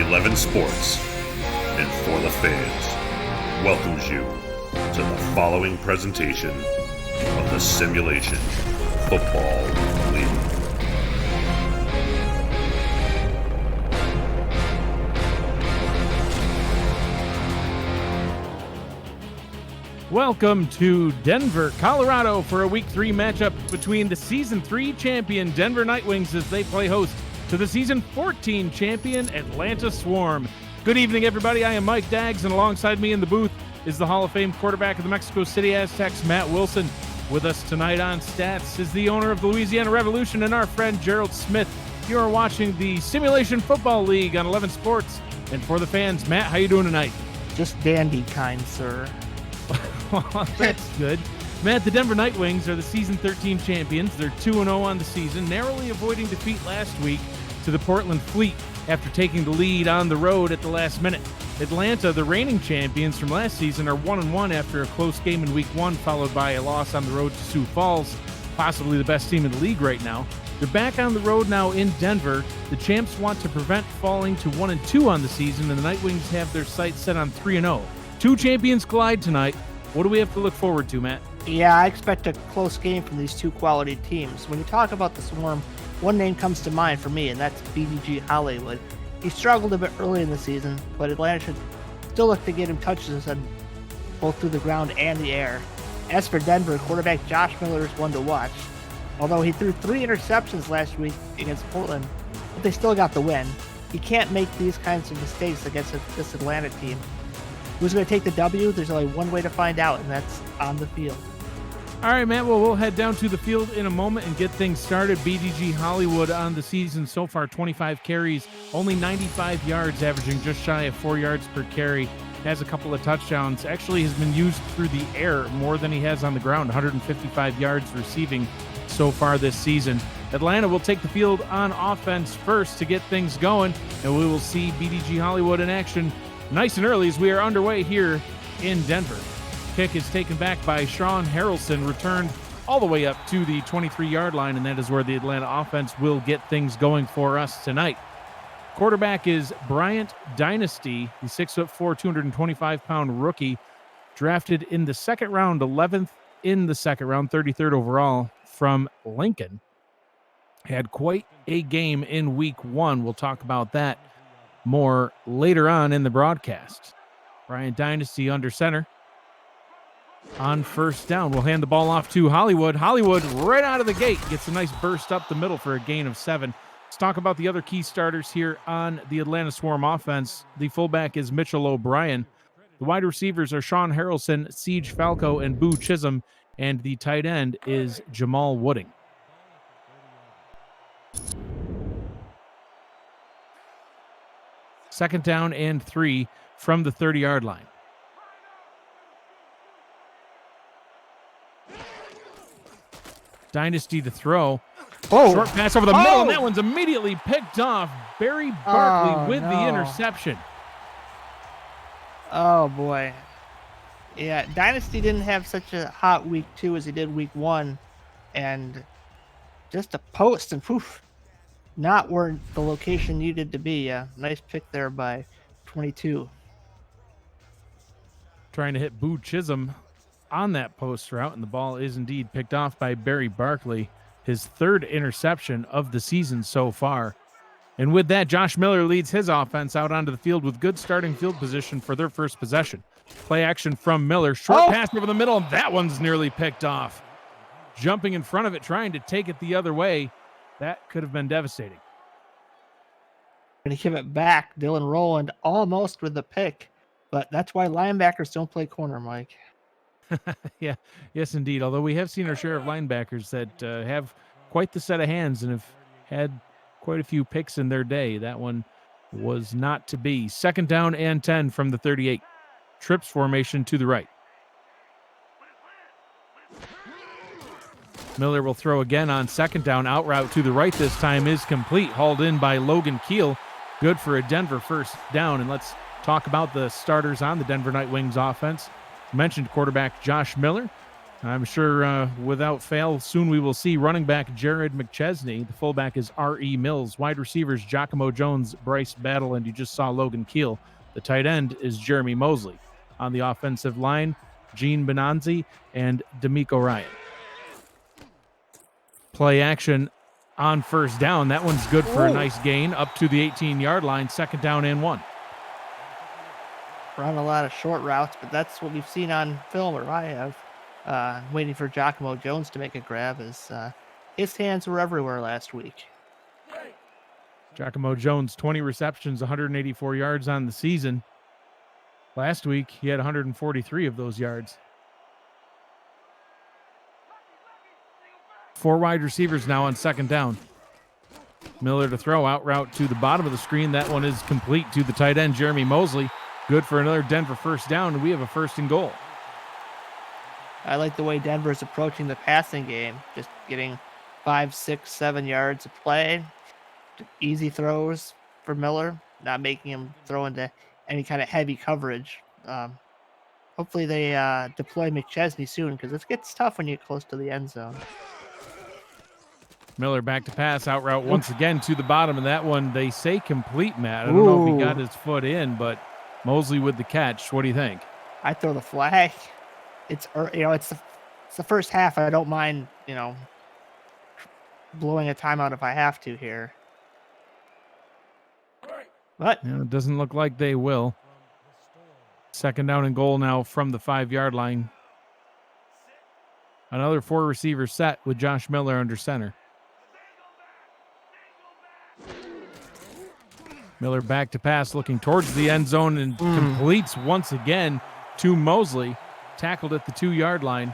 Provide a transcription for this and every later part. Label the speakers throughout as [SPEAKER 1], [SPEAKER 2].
[SPEAKER 1] 11 Sports and For the Fans welcomes you to the following presentation of the Simulation Football League.
[SPEAKER 2] Welcome to Denver, Colorado for a Week 3 matchup between the Season 3 champion Denver Nightwings as they play host to the Season 14 champion Atlanta Swarm. Good evening, everybody. I am Mike Daggs, and alongside me in the booth is the Hall of Fame quarterback of the Mexico City Aztecs, Matt Wilson. With us tonight on Stats is the owner of the Louisiana Revolution and our friend Gerald Smith. You are watching the Simulation Football League on 11 Sports and For the Fans. Matt, how you doing tonight?
[SPEAKER 3] Just dandy, kind sir.
[SPEAKER 2] Well, that's good. Matt, the Denver Nightwings are the Season 13 champions. They're 2-0 on the season, narrowly avoiding defeat last week to the Portland Fleet after taking the lead on the road at the last minute. Atlanta, the reigning champions from last season, are 1-1 after a close game in Week 1, followed by a loss on the road to Sioux Falls, possibly the best team in the league right now. They're back on the road now in Denver. The champs want to prevent falling to 1-2 on the season, and the Nightwings have their sights set on 3-0. Two champions collide tonight. What do we have to look forward to, Matt?
[SPEAKER 3] Yeah, I expect a close game from these two quality teams. When you talk about the Swarm, one name comes to mind for me, and that's BDG Hollywood. He struggled a bit early in the season, but Atlanta should still look to get him touches on both through the ground and the air. As for Denver, quarterback Josh Miller is one to watch. Although he threw 3 interceptions last week against Portland, but they still got the win. He can't make these kinds of mistakes against this Atlanta team. Who's going to take the W? There's only one way to find out, and that's on the field.
[SPEAKER 2] All right, Matt. Well, we'll head down to the field in a moment and get things started. BDG Hollywood on the season so far, 25 carries, only 95 yards, averaging just shy of 4 yards per carry. Has a couple of touchdowns. Actually has been used through the air more than he has on the ground, 155 yards receiving so far this season. Atlanta will take the field on offense first to get things going, and we will see BDG Hollywood in action nice and early as we are underway here in Denver. Kick is taken back by Sean Harrelson, returned all the way up to the 23-yard line, and that is where the Atlanta offense will get things going for us tonight. Quarterback is Bryant Dynasty, the 6'4", 225-pound rookie, drafted in the second round, 11th in the second round, 33rd overall from Lincoln. Had quite a game in Week 1. We'll talk about that more later on in the broadcast. Bryant Dynasty under center. On first down, we'll hand the ball off to Hollywood. Hollywood right out of the gate gets a nice burst up the middle for a gain of 7. Let's talk about the other key starters here on the Atlanta Swarm offense. The fullback is Mitchell O'Brien. The wide receivers are Sean Harrelson, Siege Falco, and Boo Chisholm. And the tight end is Jamal Wooding. Second down and 3 from the 30-yard line. Dynasty to throw.
[SPEAKER 3] Oh,
[SPEAKER 2] short pass over the middle, and that one's immediately picked off. Barry Barkley with the interception.
[SPEAKER 3] Oh, boy. Yeah, Dynasty didn't have such a hot Week 2 as he did Week 1. And just a post and poof. Not where the location needed to be. Nice pick there by 22.
[SPEAKER 2] Trying to hit Boo Chisholm on that post route, and the ball is indeed picked off by Barry Barkley, his third interception of the season so far. And with that, Josh Miller leads his offense out onto the field with good starting field position for their first possession. Play action from Miller. Short pass over the middle, and that one's nearly picked off. Jumping in front of it, trying to take it the other way. That could have been devastating.
[SPEAKER 3] Going to give it back. Dylan Rowland almost with the pick. But that's why linebackers don't play corner, Mike.
[SPEAKER 2] Yeah, yes, indeed. Although we have seen our share of linebackers that have quite the set of hands and have had quite a few picks in their day. That one was not to be. Second down and 10 from the 38. Trips formation to the right. Miller will throw again on second down. Out route to the right this time is complete. Hauled in by Logan Keel. Good for a Denver first down. And let's talk about the starters on the Denver Nightwings offense. Mentioned quarterback Josh Miller. I'm sure without fail, soon we will see running back Jared McChesney. The fullback is R.E. Mills. Wide receivers Giacomo Jones, Bryce Battle, and you just saw Logan Keel. The tight end is Jeremy Mosley. On the offensive line, Gene Benanzi and D'Amico Ryan. Play action on first down. That one's good for a nice gain up to the 18-yard line. 2nd down and 1.
[SPEAKER 3] Run a lot of short routes, but that's what we've seen on film, or I have. Waiting for Giacomo Jones to make a grab, as his hands were everywhere last week.
[SPEAKER 2] Giacomo Jones, 20 receptions, 184 yards on the season. Last week, he had 143 of those yards. 4 wide receivers now on 2nd down. Miller to throw, out route to the bottom of the screen. That one is complete to the tight end, Jeremy Mosley. Good for another Denver first down, and we have a 1st and goal.
[SPEAKER 3] I like the way Denver is approaching the passing game, just getting 5, 6, 7 yards of play. Easy throws for Miller, not making him throw into any kind of heavy coverage. Hopefully they deploy McChesney soon, because it gets tough when you get close to the end zone.
[SPEAKER 2] Miller back to pass, out route once again to the bottom, and that one they say complete, Matt. I don't know if he got his foot in, but Mosley with the catch. What do you think?
[SPEAKER 3] I throw the flag. It's the first half. I don't mind, blowing a timeout if I have to here. But
[SPEAKER 2] it doesn't look like they will. 2nd down and goal now from the 5-yard line. Another 4 receiver set with Josh Miller under center. Miller back to pass, looking towards the end zone, and completes once again to Mosley. Tackled at the 2-yard line.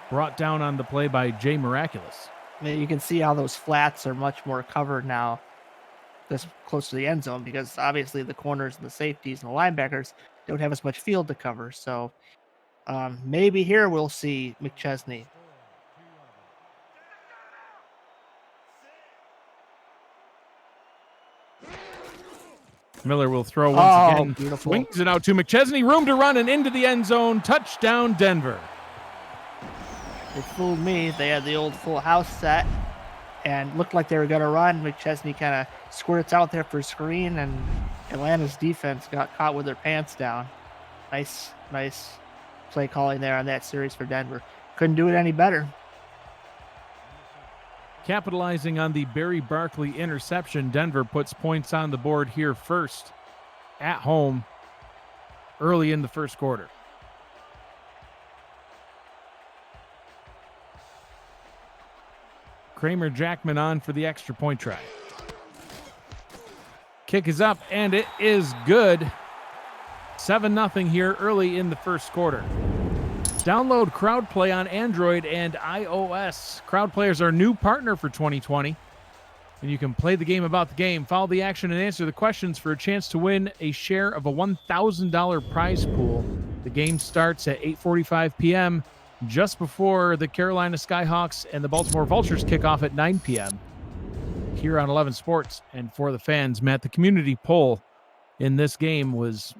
[SPEAKER 2] Brought down on the play by Jay Miraculous.
[SPEAKER 3] You can see how those flats are much more covered now, this close to the end zone, because obviously the corners and the safeties and the linebackers don't have as much field to cover. So maybe here we'll see McChesney.
[SPEAKER 2] Miller will throw once again.
[SPEAKER 3] Beautiful.
[SPEAKER 2] Swings it out to McChesney. Room to run and into the end zone. Touchdown, Denver.
[SPEAKER 3] It fooled me. They had the old full house set and looked like they were going to run. McChesney kind of squirts out there for a screen, and Atlanta's defense got caught with their pants down. Nice play calling there on that series for Denver. Couldn't do it any better.
[SPEAKER 2] Capitalizing on the Barry Barkley interception, Denver puts points on the board here first at home early in the first quarter. Kramer Jackman on for the extra point try. Kick is up, and it is good. 7-0 here early in the first quarter. Download CrowdPlay on Android and iOS. CrowdPlay is our new partner for 2020. And you can play the game about the game, follow the action, and answer the questions for a chance to win a share of a $1,000 prize pool. The game starts at 8:45 p.m., just before the Carolina Skyhawks and the Baltimore Vultures kick off at 9 p.m. here on 11 Sports. And for the fans, Matt, the community poll in this game was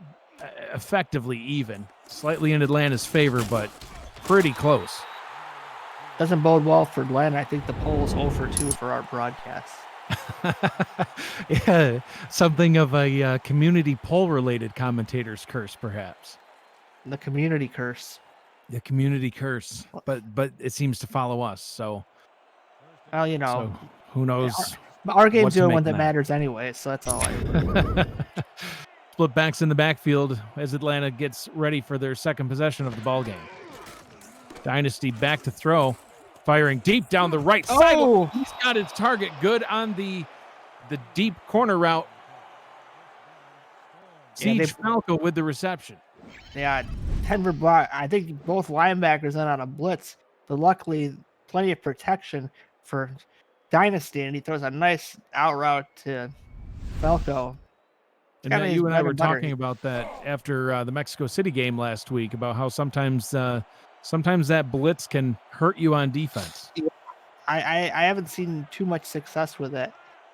[SPEAKER 2] effectively even. Slightly in Atlanta's favor, but pretty close.
[SPEAKER 3] Doesn't bode well for Atlanta. I think the poll is 0 for 2 for our broadcast.
[SPEAKER 2] Yeah, something of a community poll-related commentator's curse, perhaps.
[SPEAKER 3] The community curse.
[SPEAKER 2] The community curse, but it seems to follow us. So,
[SPEAKER 3] well,
[SPEAKER 2] so who knows?
[SPEAKER 3] Our game's the only one that matters anyway, so that's all I.
[SPEAKER 2] Split backs in the backfield as Atlanta gets ready for their second possession of the ball game. Dynasty back to throw, firing deep down the right side. He's got his target good on the deep corner route. Siege Falco with the reception.
[SPEAKER 3] Yeah, Denver brought, I think, both linebackers in on a blitz, but luckily plenty of protection for Dynasty, and he throws a nice out route to Falco.
[SPEAKER 2] And you and I were talking about that after the Mexico City game last week, about how sometimes that blitz can hurt you on defense.
[SPEAKER 3] I haven't seen too much success with it,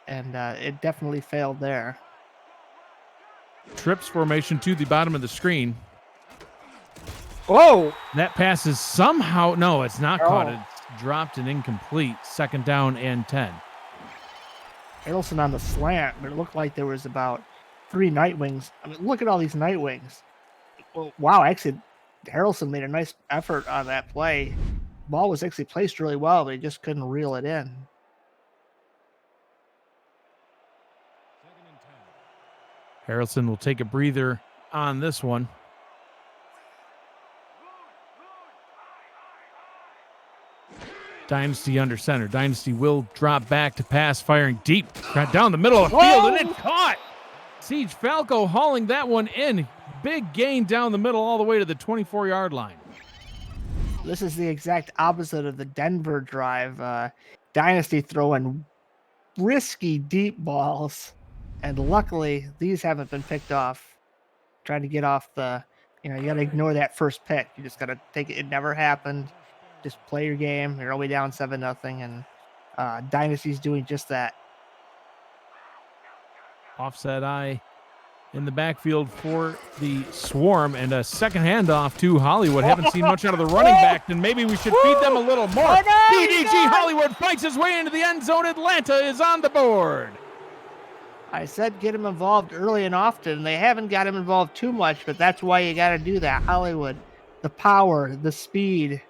[SPEAKER 3] and it definitely failed there.
[SPEAKER 2] Trips formation to the bottom of the screen.
[SPEAKER 3] Whoa!
[SPEAKER 2] That pass is somehow, no, it's not caught.
[SPEAKER 3] Oh.
[SPEAKER 2] It's dropped and incomplete. 2nd down and 10.
[SPEAKER 3] Harrelson on the slant, but it looked like there was about 3 Night Wings. I mean, look at all these Night Wings. Well, wow, actually, Harrelson made a nice effort on that play. Ball was actually placed really well, but he just couldn't reel it in.
[SPEAKER 2] Harrelson will take a breather on this one. Dynasty under center. Dynasty will drop back to pass, firing deep. Got down the middle of the field, and it caught. Siege Falco hauling that one in. Big gain down the middle all the way to the 24-yard line.
[SPEAKER 3] This is the exact opposite of the Denver drive. Dynasty throwing risky deep balls, and luckily these haven't been picked off. Trying to get off the, you got to ignore that first pick. You just got to take it. It never happened. Just play your game. You're only down 7-0, and Dynasty's doing just that.
[SPEAKER 2] Offset eye in the backfield for the Swarm, and a second handoff to Hollywood. Haven't seen much out of the running back, and maybe we should feed them a little more. BDG Hollywood fights his way into the end zone. Atlanta is on the board.
[SPEAKER 3] I said get him involved early and often. They haven't got him involved too much, but that's why you got to do that. Hollywood, the power, the speed,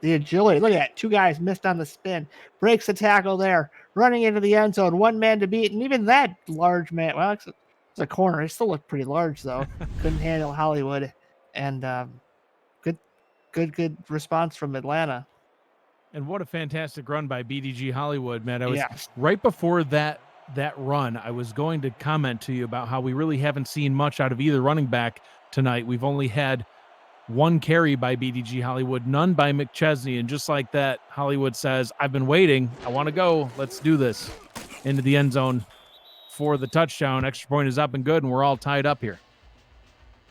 [SPEAKER 3] the agility. Look at that. 2 guys missed on the spin. Breaks the tackle there. Running into the end zone. 1 man to beat. And even that large man, well, it's a corner. He still looked pretty large, though. Couldn't handle Hollywood. And good response from Atlanta.
[SPEAKER 2] And what a fantastic run by BDG Hollywood, man. I was right before that run, I was going to comment to you about how we really haven't seen much out of either running back tonight. We've only had 1 carry by BDG Hollywood, none by McChesney. And just like that, Hollywood says, I've been waiting. I want to go. Let's do this. Into the end zone for the touchdown. Extra point is up and good, and we're all tied up here.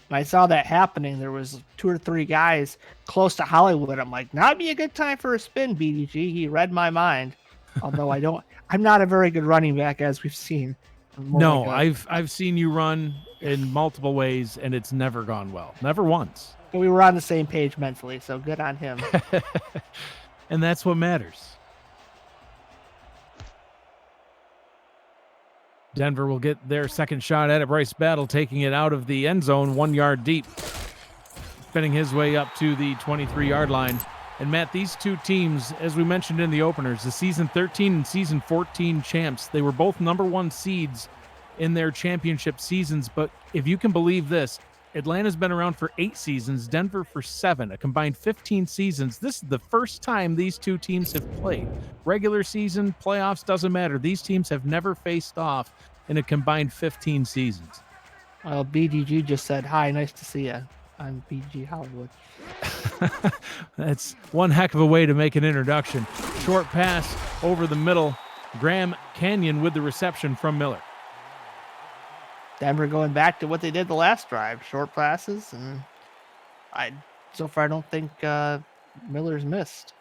[SPEAKER 3] I saw that happening. There was 2 or 3 guys close to Hollywood. I'm like, now'd be a good time for a spin, BDG. He read my mind. Although I'm not a very good running back, as we've seen.
[SPEAKER 2] No, I've seen you run in multiple ways, and it's never gone well. Never once.
[SPEAKER 3] But we were on the same page mentally, so good on him.
[SPEAKER 2] And that's what matters. Denver will get their second shot at it. Bryce Battle taking it out of the end zone, 1 yard deep. Spinning his way up to the 23-yard line. And Matt, these 2 teams, as we mentioned in the openers, the season 13 and season 14 champs, they were both number 1 seeds in their championship seasons. But if you can believe this, Atlanta's been around for 8 seasons, Denver for 7, a combined 15 seasons. This is the first time these 2 teams have played. Regular season, playoffs, doesn't matter. These teams have never faced off in a combined 15 seasons.
[SPEAKER 3] Well, BDG just said, hi, nice to see you. I'm BDG Hollywood.
[SPEAKER 2] That's one heck of a way to make an introduction. Short pass over the middle. Graham Canyon with the reception from Miller.
[SPEAKER 3] Denver going back to what they did the last drive, short passes, and so far I don't think Miller's missed.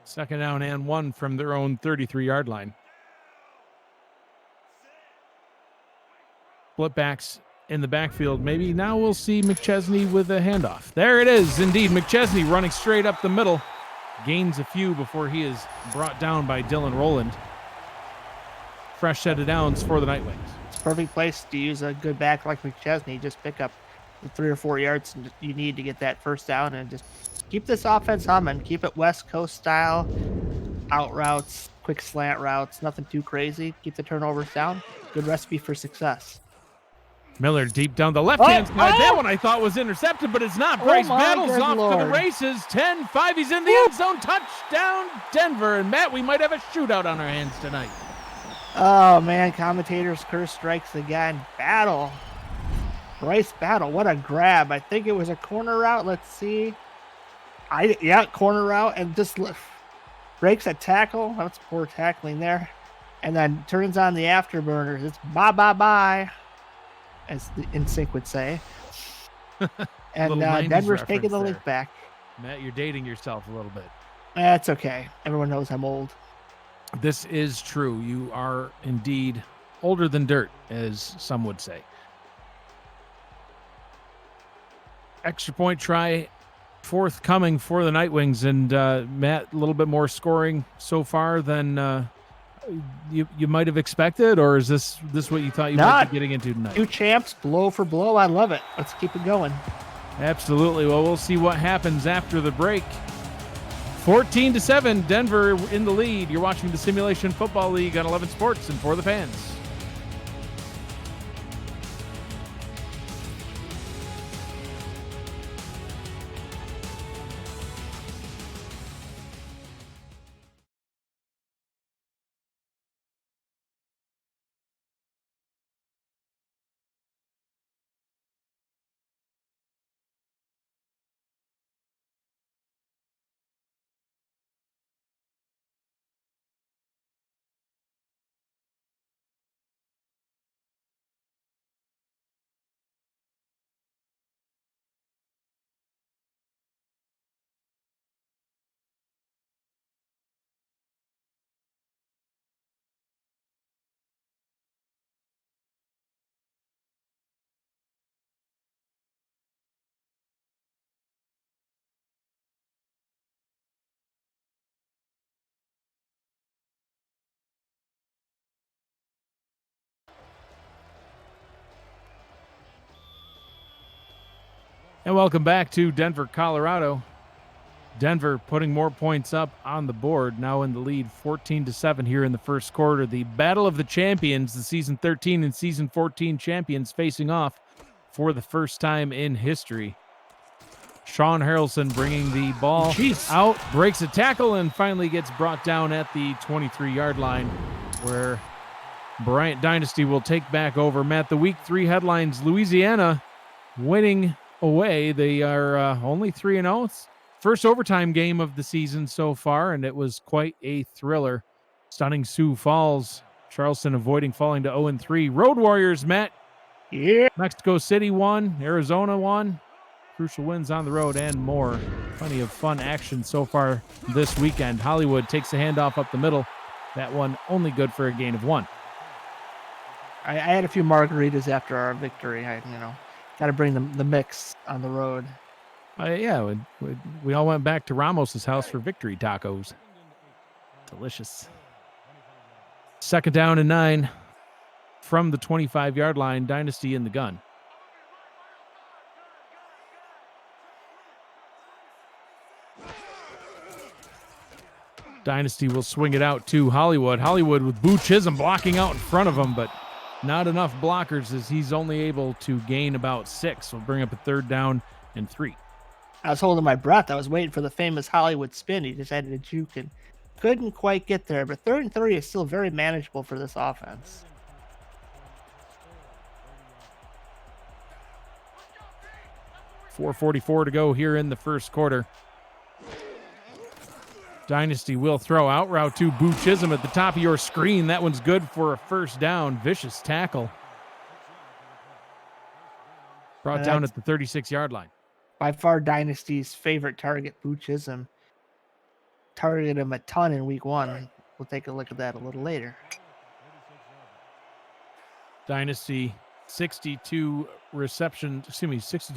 [SPEAKER 2] Second down and 1 from their own 33-yard line. Split backs in the backfield. Maybe now we'll see McChesney with a handoff. There it is, indeed. McChesney running straight up the middle. Gains a few before he is brought down by Dylan Rowland. Fresh set of downs for the Nightwings.
[SPEAKER 3] It's a perfect place to use a good back like McChesney. Just pick up the 3 or 4 yards you need to get that first down and just keep this offense humming. Keep it West Coast style. Out routes, quick slant routes, nothing too crazy. Keep the turnovers down. Good recipe for success.
[SPEAKER 2] Miller deep down the left-hand side. That one I thought was intercepted, but it's not. Bryce Battles off to the races. 10-5. He's in the end zone. Touchdown, Denver. And, Matt, we might have a shootout on our hands tonight.
[SPEAKER 3] Oh, man. Commentators curse strikes again. Battle. Bryce Battle. What a grab. I think it was a corner route. Let's see. Corner route. And just breaks a tackle. That's poor tackling there. And then turns on the afterburners. It's bye-bye-bye, as the NSYNC would say. And Denver's taking the link back.
[SPEAKER 2] Matt, you're dating yourself a little bit.
[SPEAKER 3] That's okay. Everyone knows I'm old.
[SPEAKER 2] This is true. You are indeed older than dirt, as some would say. Extra point try forthcoming for the Nightwings. And Matt, a little bit more scoring so far than you might have expected, or is this what you thought you might be getting into tonight?
[SPEAKER 3] Two champs, blow for blow. I love it. Let's keep it going.
[SPEAKER 2] Absolutely. Well, we'll see what happens after the break. 14-7, Denver in the lead. You're watching the Simulation Football League on 11 Sports and For the Fans. And welcome back to Denver, Colorado. Denver putting more points up on the board, now in the lead 14-7 here in the first quarter. The Battle of the Champions, the Season 13 and Season 14 champions facing off for the first time in history. Sean Harrelson bringing the ball out, breaks a tackle, and finally gets brought down at the 23-yard line, where Bryant Dynasty will take back over. Matt, the Week 3 headlines: Louisiana winning away. They are only 3-0. It's first overtime game of the season so far, and it was quite a thriller. Stunning Sioux Falls. Charleston avoiding falling to 0-3. Road Warriors, Matt.
[SPEAKER 3] Yeah.
[SPEAKER 2] Mexico City won. Arizona won. Crucial wins on the road and more. Plenty of fun action so far this weekend. Hollywood takes the handoff up the middle. That one only good for a gain of 1.
[SPEAKER 3] I had a few margaritas after our victory. Got to bring the mix on the road.
[SPEAKER 2] Yeah, we all went back to Ramos's house for victory tacos. Delicious. 2nd down and 9 from the 25-yard line. Dynasty in the gun. Dynasty will swing it out to Hollywood. Hollywood with Boo Chisholm blocking out in front of him, but not enough blockers as he's only able to gain about 6. We'll bring up a 3rd down and 3.
[SPEAKER 3] I was holding my breath. I was waiting for the famous Hollywood spin. He just had to juke and couldn't quite get there. But 3rd and 3 is still very manageable for this offense.
[SPEAKER 2] .444 to go here in the first quarter. Dynasty will throw out route to Boo Chisholm at the top of your screen. That one's good for a 1st down. Vicious tackle. Brought down at the 36-yard line.
[SPEAKER 3] By far Dynasty's favorite target, Boo Chisholm. Targeted him a ton in week 1. We'll take a look at that a little later.
[SPEAKER 2] Dynasty 62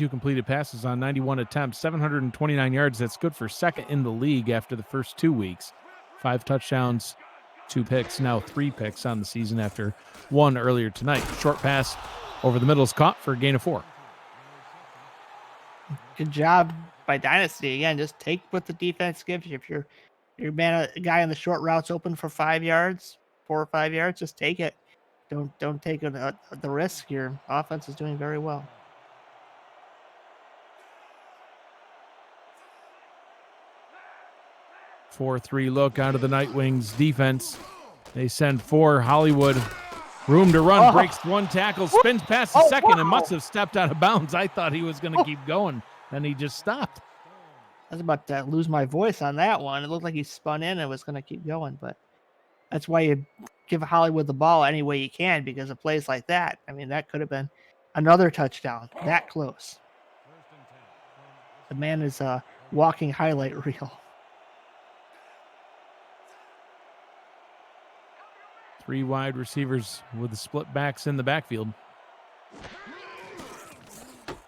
[SPEAKER 2] completed passes on 91 attempts, 729 yards. That's good for 2nd in the league after the first 2 weeks. 5 touchdowns, 2 picks, now 3 picks on the season after 1 earlier tonight. Short pass over the middle is caught for a gain of 4.
[SPEAKER 3] Good job by Dynasty. Again, just take what the defense gives you. If your guy on the short routes open for 5 yards, 4 or 5 yards, just take it. Don't take the risk. Your offense is doing very well.
[SPEAKER 2] – 4-3 look out of the Nightwings defense. They send 4. Hollywood, room to run, breaks 1 tackle, spins past the 2nd, and must have stepped out of bounds. I thought he was going to keep going, and he just stopped.
[SPEAKER 3] I was about to lose my voice on that one. It looked like he spun in and was going to keep going, but that's why you give Hollywood the ball any way you can, because of plays like that. I mean, that could have been another touchdown. That close. The man is a walking highlight reel.
[SPEAKER 2] 3 wide receivers with the split backs in the backfield.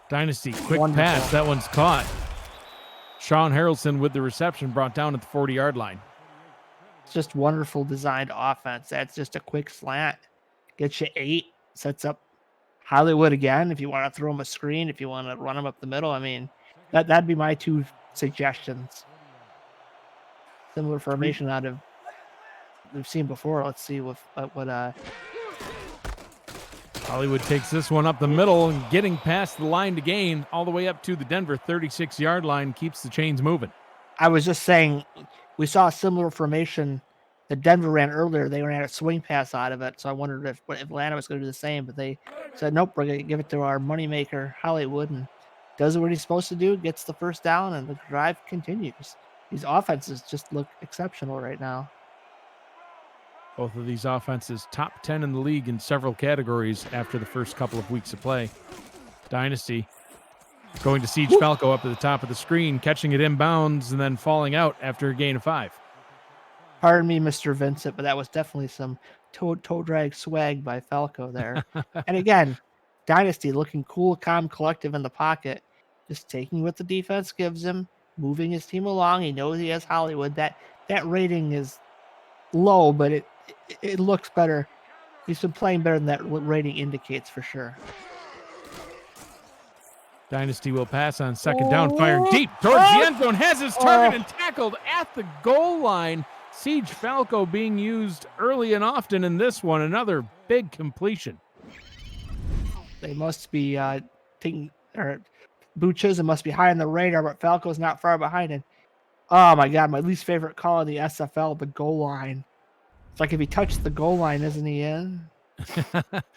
[SPEAKER 2] Dynasty, quick
[SPEAKER 3] Wonderful.
[SPEAKER 2] pass. That one's caught. Sean Harrelson with the reception, brought down at the 40-yard line.
[SPEAKER 3] It's just wonderful designed offense. That's just a quick slant. Gets you 8. Sets up Hollywood again. If you want to throw him a screen, if you want to run him up the middle. I mean, that'd be my 2 suggestions. Similar formation out of we've seen before. Let's see what
[SPEAKER 2] Hollywood takes this one up the middle and getting past the line to gain all the way up to the Denver 36-yard line, keeps the chains moving.
[SPEAKER 3] I was just saying, we saw a similar formation that Denver ran earlier. They ran a swing pass out of it, so I wondered if Atlanta was going to do the same, but they said, nope, we're going to give it to our moneymaker, Hollywood, and does what he's supposed to do, gets the first down, and the drive continues. These offenses just look exceptional right now.
[SPEAKER 2] Both of these offenses top 10 in the league in several categories after the first couple of weeks of play. Dynasty going to Siege Falco up at the top of the screen, catching it inbounds and then falling out after a gain of 5.
[SPEAKER 3] Pardon me, Mr. Vincent, but that was definitely some toe drag swag by Falco there. And again, Dynasty looking cool, calm, collective in the pocket, just taking what the defense gives him, moving his team along. He knows he has Hollywood. That rating is low, but it looks better. He's been playing better than that rating indicates for sure.
[SPEAKER 2] Dynasty will pass on second down, firing deep towards the end zone, has his target and tackled at the goal line. Siege Falco being used early and often in this one. Another big completion.
[SPEAKER 3] They must be taking, or Boo Chisholm must be high on the radar, but Falco's not far behind him. Oh my God, my least favorite call in the SFL, the goal line. It's like if he touched the goal line, isn't he in?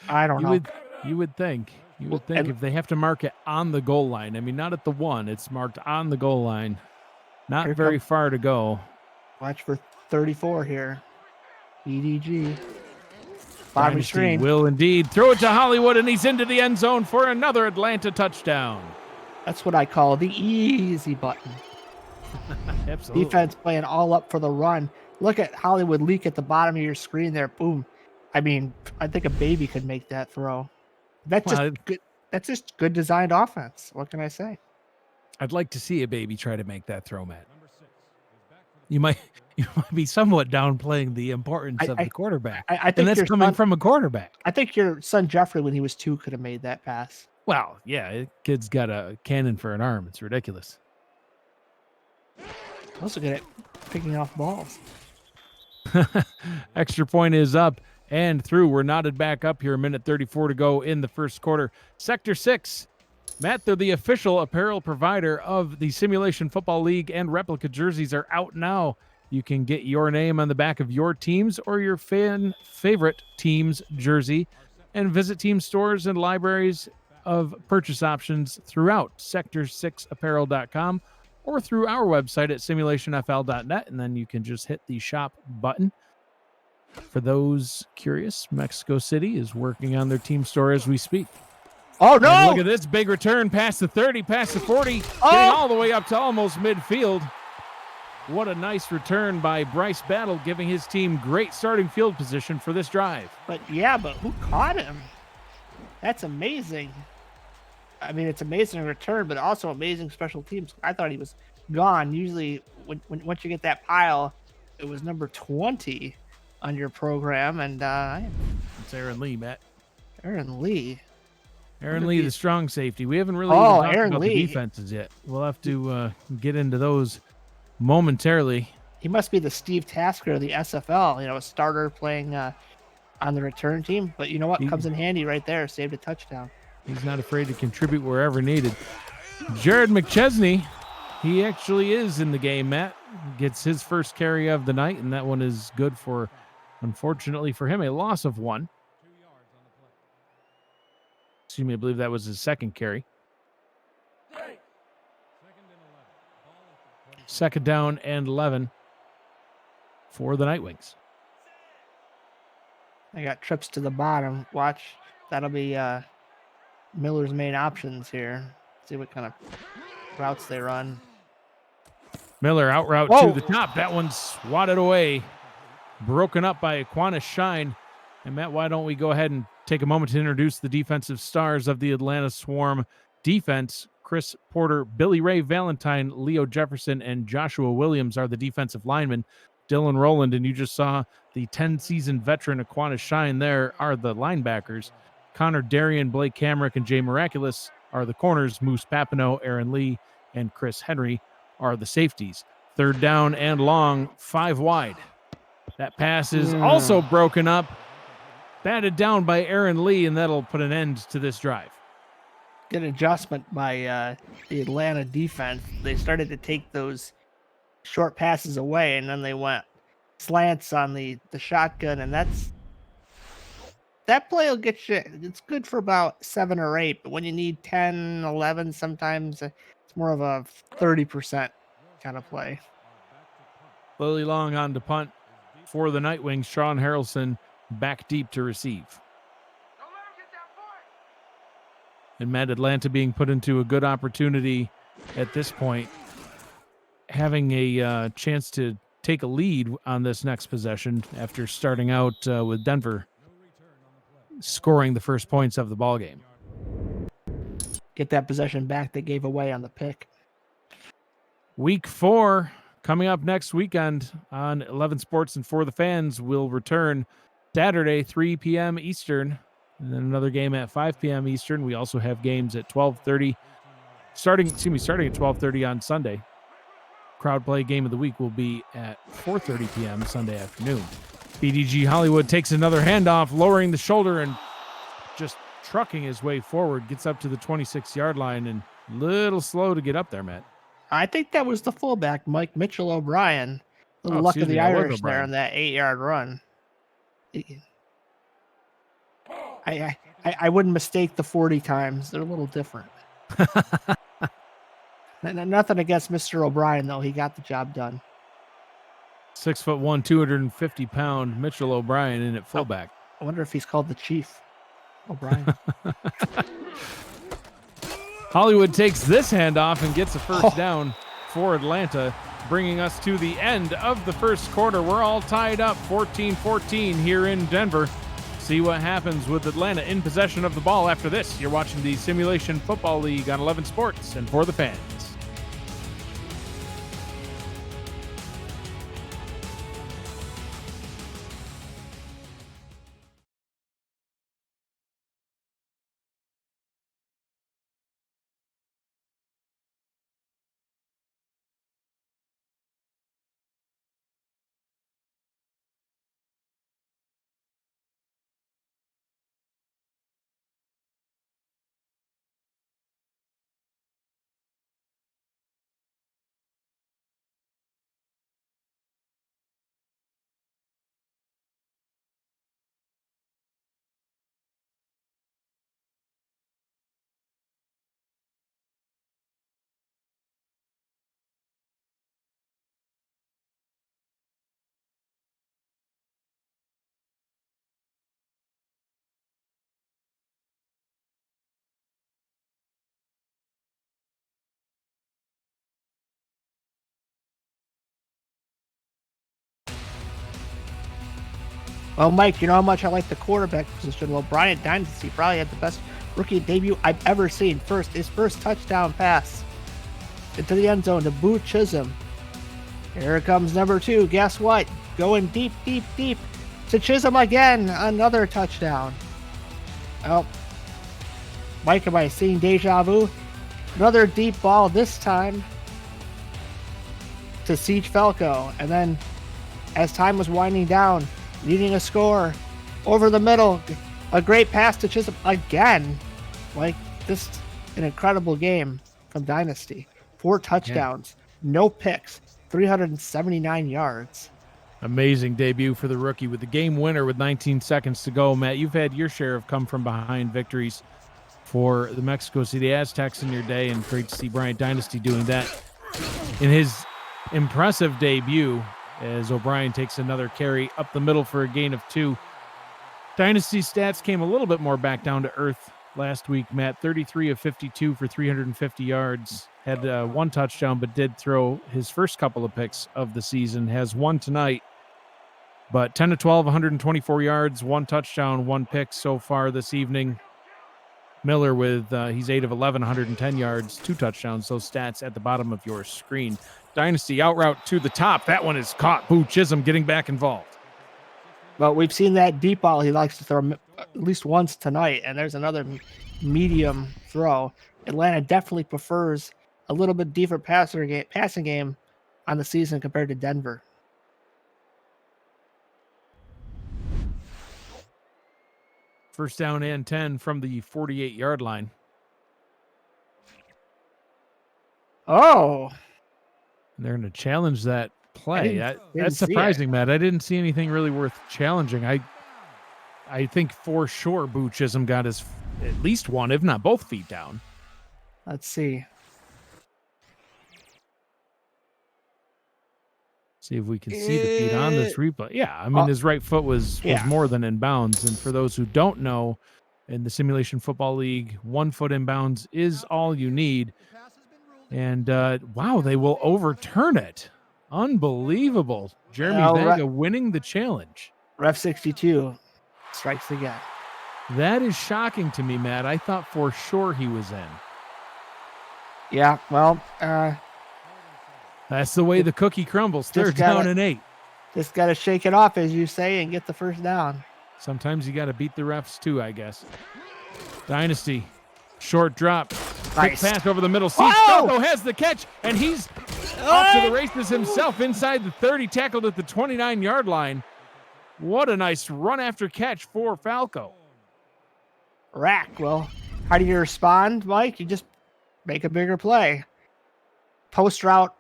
[SPEAKER 3] I don't know.
[SPEAKER 2] You would think. You would think if they have to mark it on the goal line. I mean, not at the 1. It's marked on the goal line. Not very far to go.
[SPEAKER 3] Watch for 34 here. BDG.
[SPEAKER 2] Bottom screen. Will indeed throw it to Hollywood, and he's into the end zone for another Atlanta touchdown.
[SPEAKER 3] That's what I call the easy button.
[SPEAKER 2] Absolutely.
[SPEAKER 3] Defense playing all up for the run. Look at Hollywood leak at the bottom of your screen there. Boom. I mean, I think a baby could make that throw. That's just good. That's just good designed offense. What can I say?
[SPEAKER 2] I'd like to see a baby try to make that throw, Matt. You might be somewhat downplaying the importance of the quarterback.
[SPEAKER 3] I think
[SPEAKER 2] and that's coming from a quarterback.
[SPEAKER 3] I think your son Jeffrey, when he was 2, could have made that pass.
[SPEAKER 2] Well, yeah, kid's got a cannon for an arm. It's ridiculous.
[SPEAKER 3] Also good at picking off balls.
[SPEAKER 2] Extra point is up and through. We're knotted back up here. 1:34 to go in the first quarter. Sector 6. Matt, they're the official apparel provider of the Simulation Football League, and replica jerseys are out now. You can get your name on the back of your team's or your fan favorite team's jersey and visit team stores and libraries of purchase options throughout sector6apparel.com or through our website at simulationfl.net, and then you can just hit the shop button. For those curious, Mexico City is working on their team store as we speak.
[SPEAKER 3] Oh, no!
[SPEAKER 2] And look at this big return past the 30, past the 40, getting all the way up to almost midfield. What a nice return by Bryce Battle, giving his team great starting field position for this drive.
[SPEAKER 3] But who caught him? That's amazing. I mean, it's amazing return, but also amazing special teams. I thought he was gone. Usually, once you get that pile, it was number 20 on your program, and
[SPEAKER 2] it's Aaron Lee, Matt.
[SPEAKER 3] Aaron Lee,
[SPEAKER 2] the strong safety. We haven't really even talked about the defenses yet. We'll have to get into those momentarily.
[SPEAKER 3] He must be the Steve Tasker of the SFL. A starter playing on the return team. But you know what? Comes in handy right there. Saved a touchdown.
[SPEAKER 2] He's not afraid to contribute wherever needed. Jared McChesney, he actually is in the game, Matt. Gets his first carry of the night, and that one is good for, unfortunately for him, a loss of 1. Excuse me, I believe that was his second carry. Second down and 11 for the Nightwings.
[SPEAKER 3] I got trips to the bottom. Watch. That'll be Miller's main options here. See what kind of routes they run.
[SPEAKER 2] Miller out route to the top. That one's swatted away. Broken up by Aquinas Shine. And Matt, why don't we go ahead and take a moment to introduce the defensive stars of the Atlanta Swarm Defense, Chris Porter, Billy Ray Valentine, Leo Jefferson, and Joshua Williams are the defensive linemen. Dylan Rowland, and you just saw the 10-season veteran Aquinas Shine there, are the linebackers. Connor Darien, Blake Camrick, and Jay Miraculous are the corners. Moose Papineau, Aaron Lee, and Chris Henry are the safeties. Third down and long, 5 wide. That pass is also broken up, batted down by Aaron Lee, and that'll put an end to this drive.
[SPEAKER 3] Good adjustment by the Atlanta defense. They started to take those short passes away, and then they went slants on the shotgun, and that play will get you. It's good for about 7 or 8, but when you need 10, 11, sometimes it's more of a 30% kind of play.
[SPEAKER 2] Lily Long on to punt for the Night Wings. Sean Harrelson back deep to receive. And Matt, Atlanta being put into a good opportunity at this point, having a chance to take a lead on this next possession after starting out with Denver scoring the first points of the ball game.
[SPEAKER 3] Get that possession back they gave away on the pick.
[SPEAKER 2] Week 4 coming up next weekend on 11 Sports and For the Fans will return Saturday, 3 p.m. Eastern, and then another game at 5 p.m. Eastern. We also have games at 12:30, starting at 12:30 on Sunday. Crowd play game of the week will be at 4:30 p.m. Sunday afternoon. BDG Hollywood takes another handoff, lowering the shoulder and just trucking his way forward, gets up to the 26-yard line, and a little slow to get up there, Matt.
[SPEAKER 3] I think that was the fullback, Mike Mitchell O'Brien. Little luck of the Irish there on that 8-yard run. I wouldn't mistake the 40 times. They're a little different. Nothing against Mr. O'Brien, though. He got the job done.
[SPEAKER 2] 6'1", 250-pound Mitchell O'Brien in at fullback.
[SPEAKER 3] I wonder if he's called the Chief O'Brien.
[SPEAKER 2] Hollywood takes this handoff and gets a first down for Atlanta, bringing us to the end of the first quarter. We're all tied up 14-14 here in Denver. See what happens with Atlanta in possession of the ball after this. You're watching the Simulation Football League on 11 Sports and For the Fans.
[SPEAKER 3] Well, Mike, you know how much I like the quarterback position. Well, Bryant Dynasty probably had the best rookie debut I've ever seen. His first touchdown pass into the end zone to Boo Chisholm. Here comes number 2. Guess what? Going deep, deep, deep to Chisholm again. Another touchdown. Oh, Mike, am I seeing deja vu? Another deep ball, this time to Siege Falco. And then as time was winding down, needing a score, over the middle, a great pass to Chisholm again. Like, this an incredible game from Dynasty. 4 touchdowns, no picks, 379 yards.
[SPEAKER 2] Amazing debut for the rookie with the game winner with 19 seconds to go. Matt, you've had your share of come from behind victories for the Mexico City Aztecs in your day, and great to see Bryant Dynasty doing that in his impressive debut as O'Brien takes another carry up the middle for a gain of 2. Dynasty stats came a little bit more back down to earth last week, Matt. 33 of 52 for 350 yards. Had 1 touchdown, but did throw his first couple of picks of the season. Has 1 tonight. But 10 to 12, 124 yards, 1 touchdown, 1 pick so far this evening. Miller with, he's 8 of 11, 110 yards, 2 touchdowns. Those stats at the bottom of your screen. Dynasty out route to the top. That one is caught. Boo Chisholm getting back involved.
[SPEAKER 3] But we've seen that deep ball he likes to throw at least once tonight, and there's another medium throw. Atlanta definitely prefers a little bit deeper passing game on the season compared to Denver.
[SPEAKER 2] First down and 10 from the 48-yard line.
[SPEAKER 3] Oh.
[SPEAKER 2] And they're going to challenge that play.
[SPEAKER 3] Didn't
[SPEAKER 2] That's
[SPEAKER 3] see
[SPEAKER 2] surprising, Matt. I didn't see anything really worth challenging. I think for sure Boo Chisholm got his at least one, if not both feet down.
[SPEAKER 3] Let's see.
[SPEAKER 2] See if we can see the feet on this replay. Yeah, I mean, his right foot was more than in bounds. And for those who don't know, in the Simulation Football League, 1 foot in bounds is all you need. And, wow, they will overturn it. Unbelievable. Jeremy Vega winning the challenge.
[SPEAKER 3] Ref 62 strikes again.
[SPEAKER 2] That is shocking to me, Matt. I thought for sure he was in.
[SPEAKER 3] Yeah, well,
[SPEAKER 2] that's the way the cookie crumbles. Third down and 8.
[SPEAKER 3] Just got to shake it off, as you say, and get the first down.
[SPEAKER 2] Sometimes you got to beat the refs too, I guess. Dynasty, short drop.
[SPEAKER 3] Nice.
[SPEAKER 2] Quick pass over the middle. Falco has the catch, and he's off to the races himself inside the 30, tackled at the 29-yard line. What a nice run after catch for Falco.
[SPEAKER 3] Rack. Well, how do you respond, Mike? You just make a bigger play. Post route,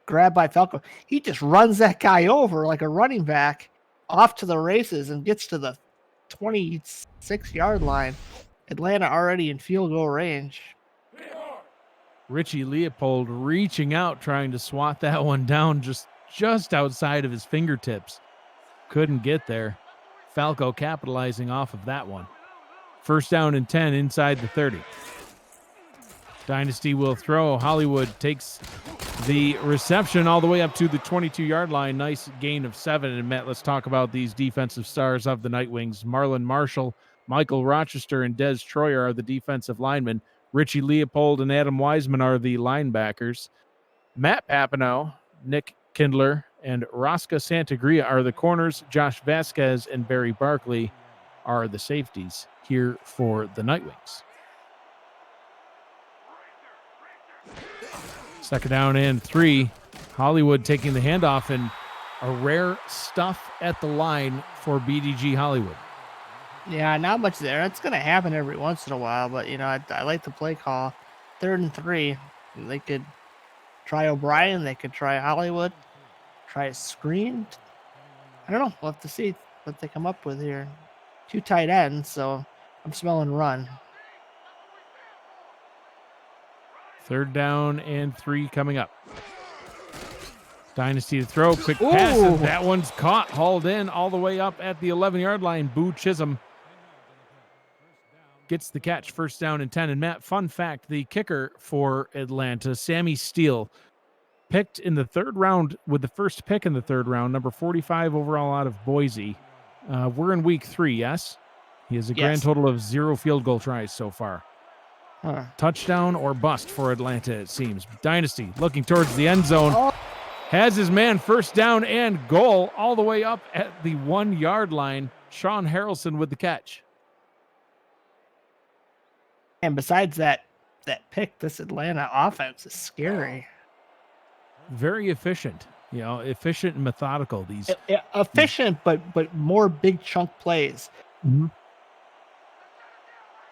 [SPEAKER 3] grab by Falco. He just runs that guy over like a running back off to the races and gets to the 26-yard line. Atlanta already in field goal range.
[SPEAKER 2] Richie Leopold reaching out, trying to swat that one down just outside of his fingertips. Couldn't get there. Falco capitalizing off of that one. First down and 10 inside the 30. Dynasty will throw. Hollywood takes the reception all the way up to the 22-yard line. Nice gain of 7. And Matt, let's talk about these defensive stars of the Nightwings. Marlon Marshall, Michael Rochester, and Des Troyer are the defensive linemen. Richie Leopold and Adam Wiseman are the linebackers. Matt Papineau, Nick Kindler, and Rosca Santagria are the corners. Josh Vasquez and Barry Barkley are the safeties here for the Nightwings. Second down and 3. Hollywood taking the handoff, and a rare stuff at the line for BDG Hollywood.
[SPEAKER 3] Yeah, not much there. It's going to happen every once in a while, but, you know, I like the play call. 3rd and 3. They could try O'Brien. They could try Hollywood. Try a screen. I don't know. We'll have to see what they come up with here. 2 tight ends, so I'm smelling run.
[SPEAKER 2] 3rd down and 3 coming up. Dynasty to throw. Quick pass, and that one's caught. Hauled in all the way up at the 11-yard line. Boo Chisholm gets the catch. First down and 10. And Matt, fun fact, the kicker for Atlanta, Sammy Steele, picked in the 3rd round with the first pick in the 3rd round, number 45 overall out of Boise. We're in week 3, yes? He has a grand total of 0 field goal tries so far. Touchdown or bust for Atlanta, it seems. Dynasty looking towards the end zone. Has his man first down and goal all the way up at the 1-yard line. Sean Harrelson with the catch.
[SPEAKER 3] And besides that pick, this Atlanta offense is scary.
[SPEAKER 2] Very efficient. You know, efficient and methodical.
[SPEAKER 3] Efficient, but more big chunk plays.
[SPEAKER 2] Mm-hmm.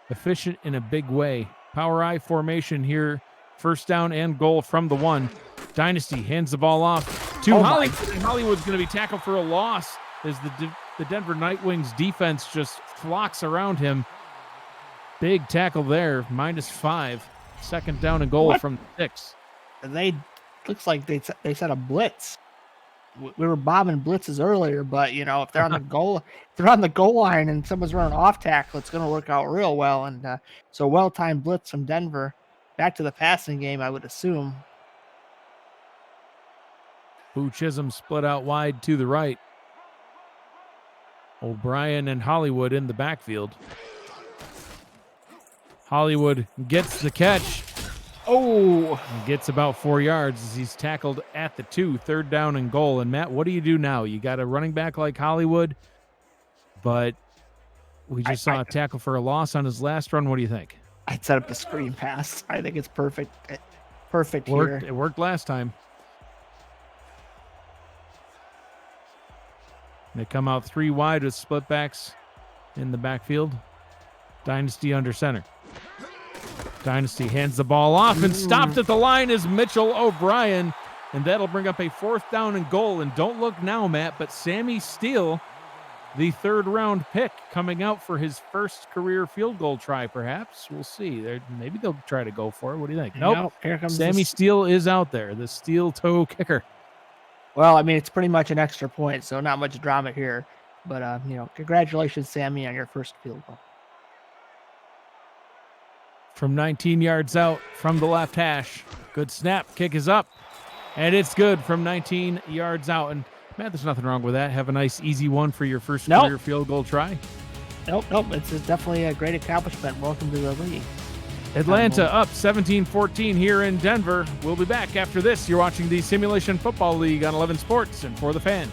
[SPEAKER 2] Efficient in a big way. Power I formation here. First down and goal from the 1. Dynasty hands the ball off to Hollywood. And Hollywood's going to be tackled for a loss as the Denver Nightwings defense just flocks around him. Big tackle there, -5. Second down and goal from 6.
[SPEAKER 3] And looks like they set a blitz. We were bombing blitzes earlier, but you know, if they're on the goal line and someone's running off tackle, it's going to work out real well. And so well-timed blitz from Denver. Back to the passing game, I would assume.
[SPEAKER 2] Boo Chisholm split out wide to the right. O'Brien and Hollywood in the backfield. Hollywood gets the catch.
[SPEAKER 3] Oh,
[SPEAKER 2] Gets about 4 yards as he's tackled at the 2, 3rd down and goal. And Matt, what do you do now? You got a running back like Hollywood, but we just saw a tackle for a loss on his last run. What do you think?
[SPEAKER 3] I'd set up the screen pass. I think it's perfect. Perfect
[SPEAKER 2] Worked.
[SPEAKER 3] here.
[SPEAKER 2] It worked last time. They come out 3 wide with split backs in the backfield. Dynasty under center. Dynasty hands the ball off and stopped at the line is Mitchell O'Brien. And that'll bring up a 4th down and goal. And don't look now, Matt, but Sammy Steele, the 3rd round pick, coming out for his first career field goal try, perhaps. We'll see. Maybe they'll try to go for it. What do you think? Nope.
[SPEAKER 3] Here comes
[SPEAKER 2] Sammy Steele is out there, the steel toe kicker.
[SPEAKER 3] Well, I mean, it's pretty much an extra point, so not much drama here. But, congratulations, Sammy, on your first field goal.
[SPEAKER 2] From 19 yards out from the left hash. Good snap. Kick is up. And it's good from 19 yards out. And, Matt, there's nothing wrong with that. Have a nice, easy one for your first career field goal try.
[SPEAKER 3] Nope. It's definitely a great accomplishment. Welcome to the league.
[SPEAKER 2] Atlanta up 17-14 here in Denver. We'll be back after this. You're watching the Simulation Football League on 11 Sports and For the Fans.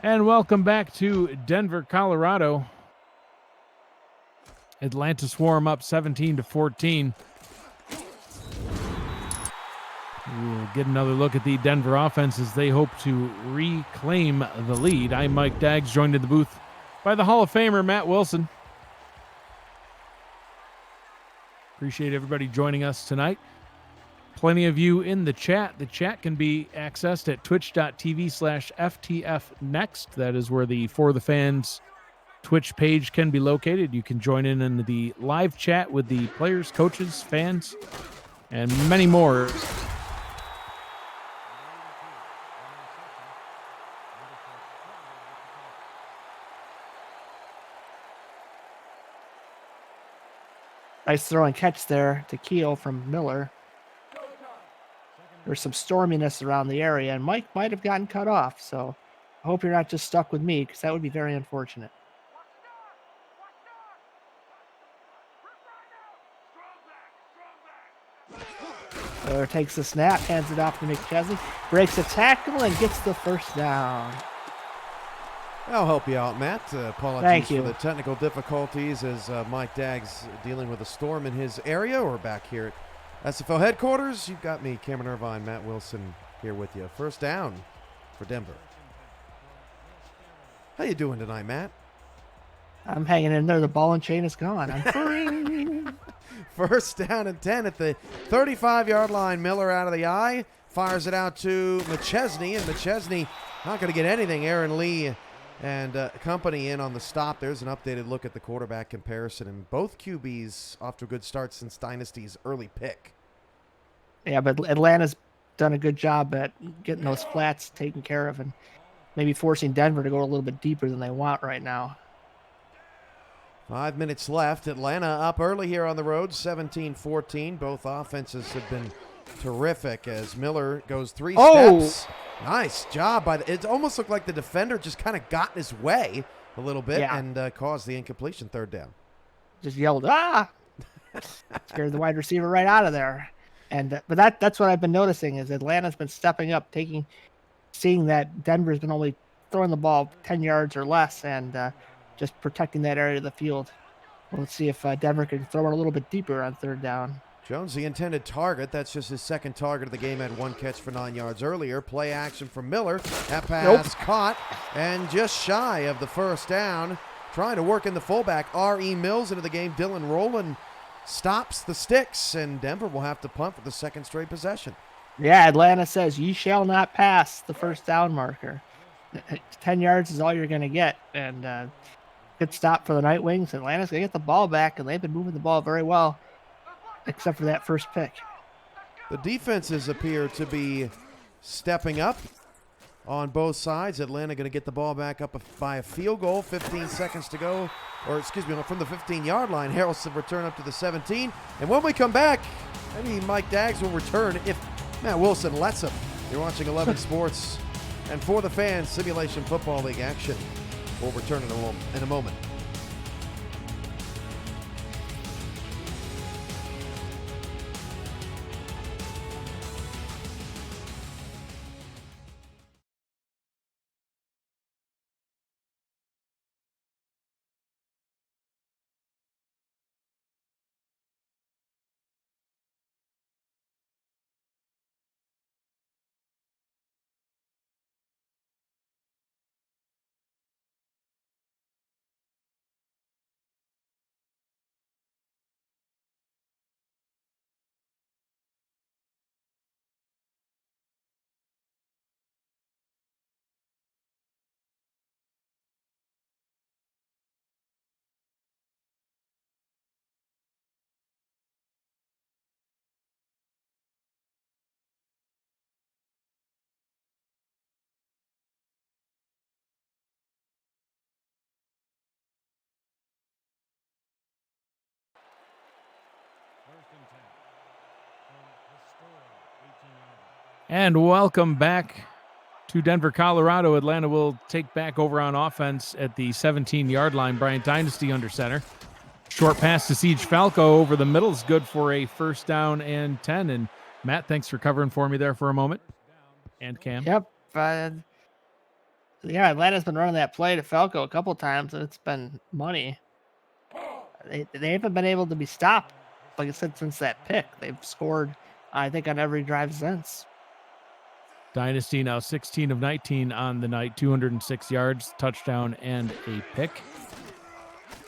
[SPEAKER 2] And welcome back to Denver, Colorado. Atlanta Swarm up 17-14. We'll get another look at the Denver offense as they hope to reclaim the lead. I'm Mike Daggs, joined in the booth by the Hall of Famer, Matt Wilson. Appreciate everybody joining us tonight. Plenty of you in the chat. The chat can be accessed at twitch.tv/FTFnext. That is where the For the Fans Twitch page can be located. You can join in the live chat with the players, coaches, fans, and many more.
[SPEAKER 3] Nice throw and catch there to Keel from Miller. There's some storminess around the area, and Mike might have gotten cut off, so I hope you're not just stuck with me, because that would be very unfortunate. Miller takes the snap, hands it off to McChesney, breaks a tackle, and gets the first down.
[SPEAKER 4] I'll help you out, Matt. Apologies
[SPEAKER 3] Thank you
[SPEAKER 4] for the technical difficulties as Mike Daggs dealing with a storm in his area. Or back here at SFL headquarters, you've got me, Cameron Irvine, Matt Wilson here with you. First down for Denver. How you doing tonight, Matt?
[SPEAKER 3] I'm hanging in there. The ball and chain is gone. I'm free.
[SPEAKER 4] First down and 10 at the 35-yard line. Miller out of the eye. Fires it out to McChesney, and McChesney not going to get anything. Aaron Lee and company in on the stop. There's an updated look at the quarterback comparison, and both QBs off to a good start since Dynasty's early pick.
[SPEAKER 3] Yeah, but Atlanta's done a good job at getting those flats taken care of and maybe forcing Denver to go a little bit deeper than they want right now.
[SPEAKER 4] 5 minutes left. Atlanta up early here on the road, 17-14. Both offenses have been terrific as Miller goes 3 steps. Nice job by it almost looked like the defender just kind of got in his way a little bit and caused the incompletion, third down.
[SPEAKER 3] Just yelled, ah! Scared the wide receiver right out of there. And but that's what I've been noticing is Atlanta's been stepping up, seeing that Denver's been only throwing the ball 10 yards or less and just protecting that area of the field. Well, let's see if Denver can throw it a little bit deeper on third down.
[SPEAKER 4] Jones, the intended target. That's just his second target of the game. Had 1 catch for 9 yards earlier. Play action from Miller. That pass caught and just shy of the first down. Trying to work in the fullback. R.E. Mills into the game. Dylan Rowland stops the sticks, and Denver will have to punt for the second straight possession.
[SPEAKER 3] Yeah, Atlanta says, "You shall not pass the first down marker." 10 yards is all you're going to get, and good stop for the Night Wings. Atlanta's going to get the ball back, and they've been moving the ball very well, except for that first pick.
[SPEAKER 4] The defenses appear to be stepping up on both sides. Atlanta going to get the ball back up by a field goal. 15 seconds to go. Or, excuse me, from the 15-yard line. Harrelson return up to the 17. And when we come back, maybe Mike Daggs will return if Matt Wilson lets him. You're watching 11 Sports. And for the fans, Simulation Football League action. We'll return in a moment.
[SPEAKER 2] And welcome back to Denver, Colorado. Atlanta will take back over on offense at the 17-yard line. Brian Dynasty under center. Short pass to Siege Falco over the middle is good for a first down and 10. And Matt, thanks for covering for me there for a moment. And Cam.
[SPEAKER 3] Yep. Yeah, Atlanta's been running that play to Falco a couple times, and it's been money. They haven't been able to be stopped, like I said, since that pick. They've scored, I think, on every drive since.
[SPEAKER 2] Dynasty now 16 of 19 on the night, 206 yards, touchdown, and a pick.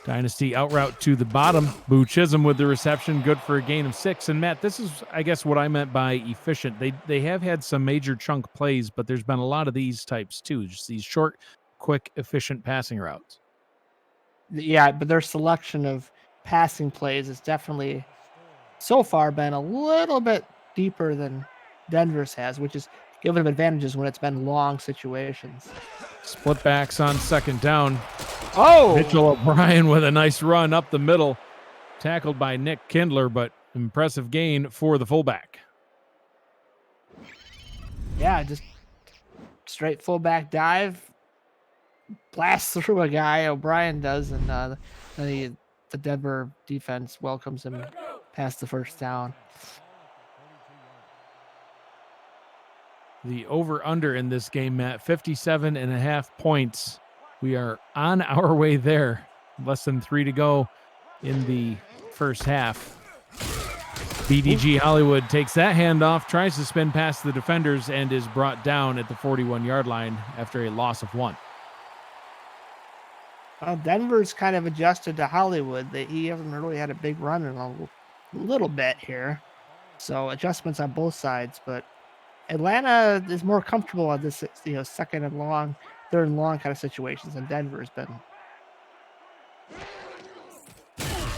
[SPEAKER 2] Dynasty out route to the bottom. Boo Chisholm with the reception, good for a gain of 6. And Matt, this is, I guess, what I meant by efficient. They have had some major chunk plays, but there's been a lot of these types too, just these short, quick, efficient passing routes.
[SPEAKER 3] Yeah, but their selection of passing plays has definitely so far been a little bit deeper than Denver's has, which is giving them advantages when it's been long situations.
[SPEAKER 2] Split backs on second down.
[SPEAKER 3] Oh!
[SPEAKER 2] Mitchell O'Brien with a nice run up the middle. Tackled by Nick Kindler, but impressive gain for the fullback.
[SPEAKER 3] Yeah, just straight fullback dive. Blasts through a guy, O'Brien does, and the Denver defense welcomes him past the first down.
[SPEAKER 2] The over-under in this game, Matt, 57.5 points. We are on our way there. Less than 3 to go in the first half. BDG Hollywood takes that handoff, tries to spin past the defenders, and is brought down at the 41-yard line after a loss of 1.
[SPEAKER 3] Well, Denver's kind of adjusted to Hollywood. He hasn't really had a big run in a little bit here. So adjustments on both sides, but Atlanta is more comfortable on this, second and long, third and long kind of situations than Denver has been.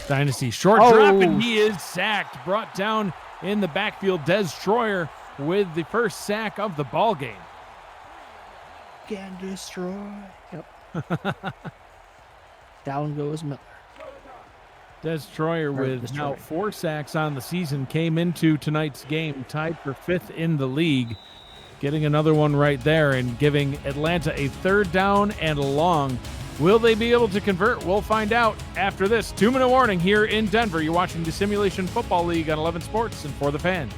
[SPEAKER 2] Dynasty short drop, and he is sacked. Brought down in the backfield. Des Troyer with the first sack of the ball game.
[SPEAKER 3] Can destroy. Yep. Down goes Miller.
[SPEAKER 2] Des Troyer with now 4 sacks on the season came into tonight's game tied for 5th in the league, getting another one right there and giving Atlanta a 3rd down and long. Will they be able to convert? We'll find out after this 2-minute warning here in Denver. You're watching the Simulation Football League on 11 Sports and For the Fans.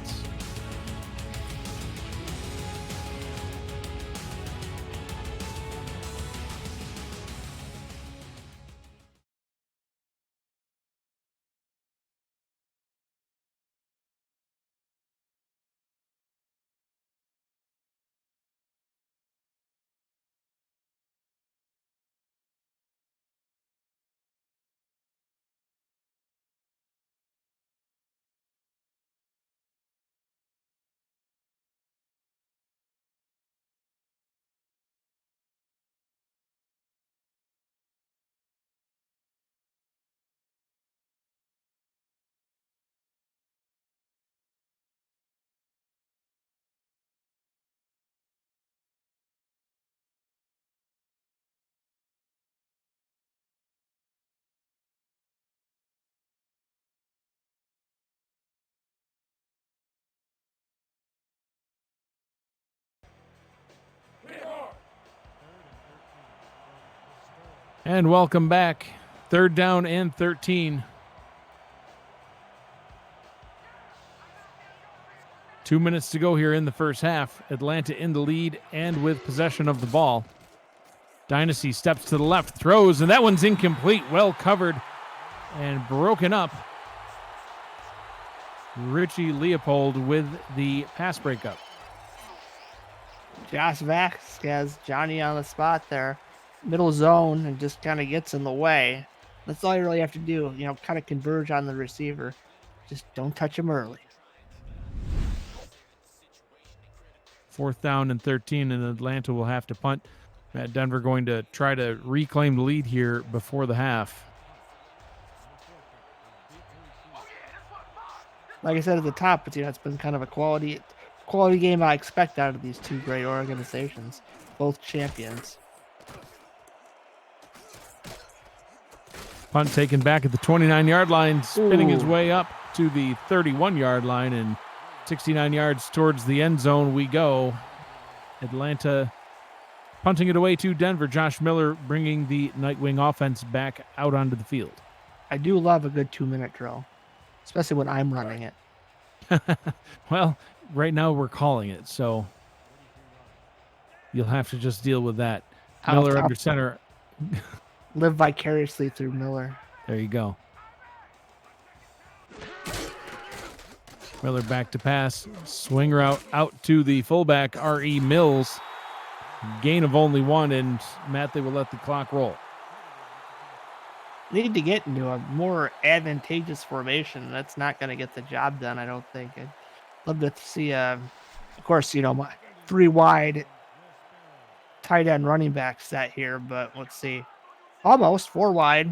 [SPEAKER 2] And welcome back. 3rd down and 13. 2 minutes to go here in the first half. Atlanta in the lead and with possession of the ball. Dynasty steps to the left, throws, and that one's incomplete. Well covered and broken up. Richie Leopold with the pass breakup.
[SPEAKER 3] Josh Vasquez, Johnny on the spot there. Middle zone, and just kind of gets in the way. That's all you really have to do, kind of converge on the receiver. Just don't touch him early.
[SPEAKER 2] 4th down and 13, and Atlanta will have to punt. Matt Denver going to try to reclaim the lead here before the half.
[SPEAKER 3] Like I said at the top, it's been kind of a quality game I expect out of these two great organizations, both champions.
[SPEAKER 2] Punt taken back at the 29-yard line, spinning his way up to the 31-yard line, and 69 yards towards the end zone we go. Atlanta punting it away to Denver. Josh Miller bringing the Nightwing offense back out onto the field.
[SPEAKER 3] I do love a good 2-minute drill, especially when I'm running it.
[SPEAKER 2] Well, right now we're calling it, so you'll have to just deal with that. Miller under center.
[SPEAKER 3] Live vicariously through Miller.
[SPEAKER 2] There you go. Miller back to pass. Swing route out to the fullback, R.E. Mills. Gain of only 1, and Matt, they will let the clock roll.
[SPEAKER 3] Need to get into a more advantageous formation. That's not going to get the job done, I don't think. I'd love to see, of course, my 3 wide tight end running back set here, but let's see. Almost 4 wide.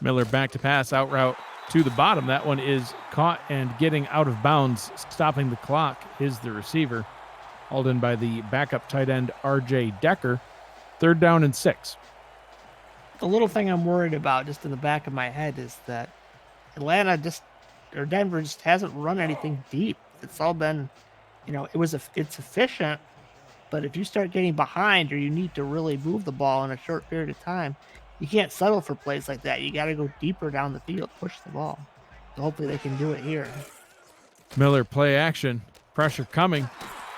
[SPEAKER 2] Miller back to pass, out route to the bottom. That one is caught and getting out of bounds. Stopping the clock is the receiver. Hauled in by the backup tight end, R.J. Decker. 3rd down and 6.
[SPEAKER 3] The little thing I'm worried about just in the back of my head is that Denver just hasn't run anything deep. It's all been, it's efficient, but if you start getting behind or you need to really move the ball in a short period of time, you can't settle for plays like that. You got to go deeper down the field, push the ball. So hopefully they can do it here.
[SPEAKER 2] Miller play action, pressure coming.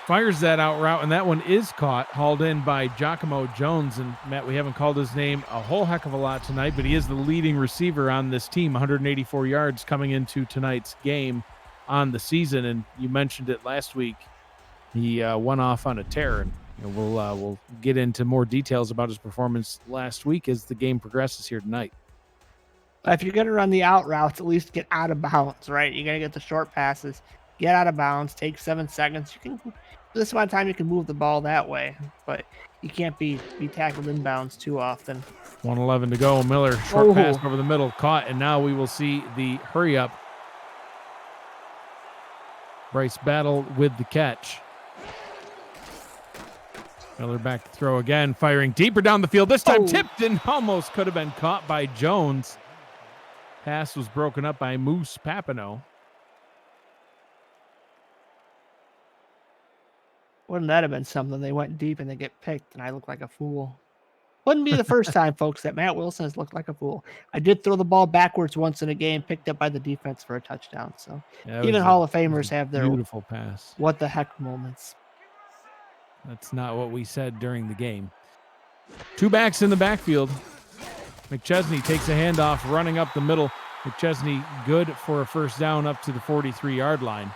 [SPEAKER 2] Fires that out route, and that one is caught, hauled in by Giacomo Jones. And Matt, we haven't called his name a whole heck of a lot tonight, but he is the leading receiver on this team, 184 yards coming into tonight's game on the season. And you mentioned it last week. He went off on a tear, and we'll get into more details about his performance last week as the game progresses here tonight.
[SPEAKER 3] If you're going to run the out routes, at least get out of bounds, right? You're going to get the short passes, get out of bounds, take 7 seconds. This amount of time you can move the ball that way, but you can't be tackled inbounds too often.
[SPEAKER 2] 1:11 to go. Miller, short pass over the middle, caught, and now we will see the hurry up. Bryce Battle with the catch. Miller back to throw again, firing deeper down the field. This time tipped and almost could have been caught by Jones. Pass was broken up by Moose Papineau.
[SPEAKER 3] Wouldn't that have been something? They went deep and they get picked, and I look like a fool. Wouldn't be the first time, folks, that Matt Wilson has looked like a fool. I did throw the ball backwards once in a game, picked up by the defense for a touchdown. So even Hall of Famers have their
[SPEAKER 2] beautiful pass.
[SPEAKER 3] What the heck moments.
[SPEAKER 2] That's not what we said during the game. 2 backs in the backfield. McChesney takes a handoff, running up the middle. McChesney good for a first down up to the 43-yard line.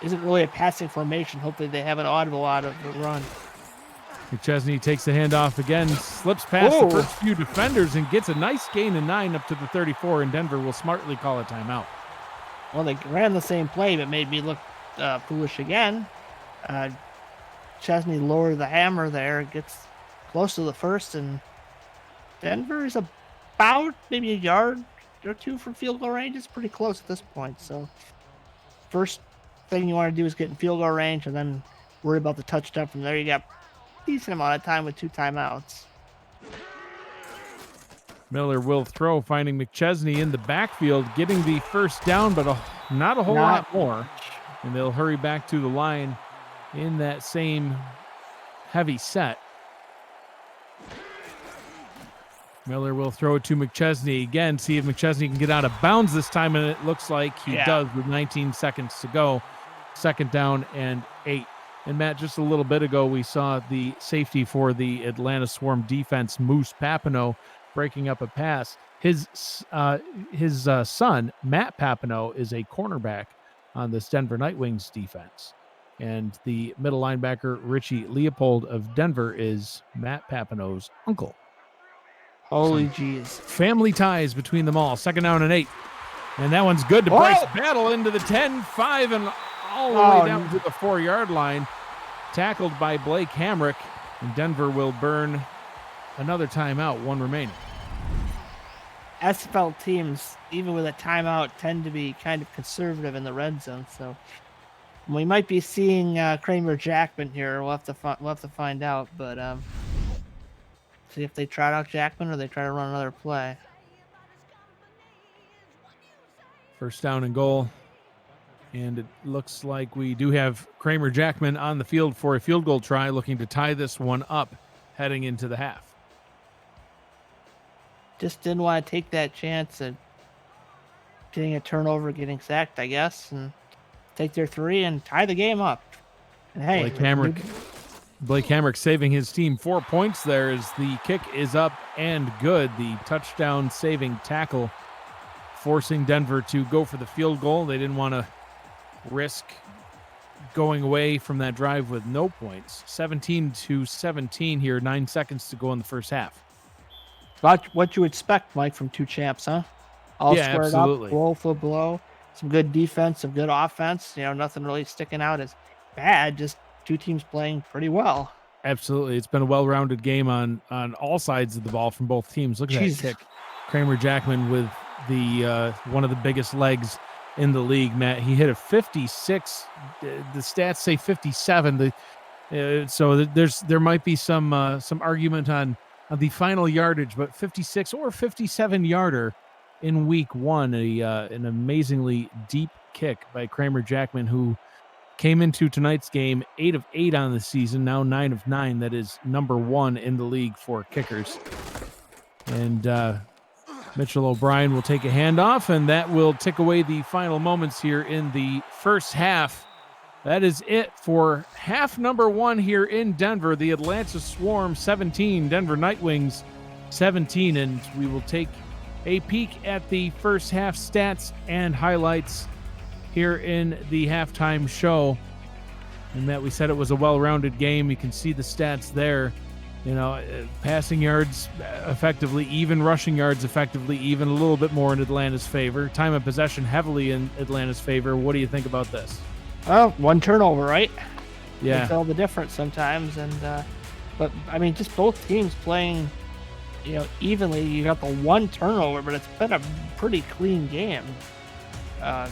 [SPEAKER 3] Isn't really a passing formation. Hopefully they have an audible out of the run.
[SPEAKER 2] McChesney takes the handoff again, slips past the first few defenders and gets a nice gain of 9 up to the 34, and Denver will smartly call a timeout.
[SPEAKER 3] Well, they ran the same play, but made me look foolish again. Chesney lowered the hammer there, gets close to the first, and Denver is about maybe a yard or 2 from field goal range. It's pretty close at this point. So first thing you want to do is get in field goal range and then worry about the touchdown from there. You got a decent amount of time with 2 timeouts.
[SPEAKER 2] Miller will throw, finding McChesney in the backfield, getting the first down, but not a whole lot more. And they'll hurry back to the line in that same heavy set. Miller will throw it to McChesney again, see if McChesney can get out of bounds this time, and it looks like he does with 19 seconds to go. 2nd down and 8. And Matt, just a little bit ago, we saw the safety for the Atlanta Swarm defense, Moose Papineau, breaking up a pass. His son, Matt Papineau, is a cornerback on this Denver Nightwings defense. And the middle linebacker, Richie Leopold of Denver, is Matt Papineau's uncle.
[SPEAKER 3] Holy jeez.
[SPEAKER 2] Family ties between them all. 2nd down and 8. And that one's good to Bryce Battle into the 10-5 and all the way down to the 4-yard line. Tackled by Blake Hamrick. And Denver will burn another timeout, 1 remaining.
[SPEAKER 3] SFL teams, even with a timeout, tend to be kind of conservative in the red zone. So we might be seeing Kramer Jackman here. We'll have to find out. But see if they trot out Jackman or they try to run another play.
[SPEAKER 2] 1st down and goal. And it looks like we do have Kramer Jackman on the field for a field goal try, looking to tie this one up heading into the half.
[SPEAKER 3] Just didn't want to take that chance of getting a turnover, getting sacked, I guess, and take their 3 and tie the game up. And hey,
[SPEAKER 2] Blake Hamrick saving his team 4 points there as the kick is up and good. The touchdown saving tackle forcing Denver to go for the field goal. They didn't want to risk going away from that drive with no points. 17-17 here, 9 seconds to go in the first half.
[SPEAKER 3] What you expect, Mike, from 2 champs, huh? All squared
[SPEAKER 2] absolutely.
[SPEAKER 3] Up, blow for blow. Some good defense, some good offense. Nothing really sticking out as bad. Just 2 teams playing pretty well.
[SPEAKER 2] Absolutely. It's been a well-rounded game on all sides of the ball from both teams. Look at that kick. Kramer Jackman with the one of the biggest legs in the league, Matt. He hit a 56. The stats say 57. So there might be some argument on the final yardage, but 56 or 57 yarder in week 1, an amazingly deep kick by Kramer Jackman, who came into tonight's game 8 of 8 on the season, now 9 of 9. That is number 1 in the league for kickers. And Mitchell O'Brien will take a handoff, and that will tick away the final moments here in the first half. That is it for half number 1 here in Denver. The Atlanta Swarm 17, Denver Nightwings 17. And we will take a peek at the first half stats and highlights here in the halftime show. And Matt, we said it was a well-rounded game. You can see the stats there. You know, passing yards effectively even, rushing yards effectively even, a little bit more in Atlanta's favor. Time of possession heavily in Atlanta's favor. What do you think about this?
[SPEAKER 3] Well, one turnover, right?
[SPEAKER 2] Yeah.
[SPEAKER 3] Makes all the difference sometimes. And but I mean, just both teams playing, evenly. You got the one turnover, but it's been a pretty clean game. Like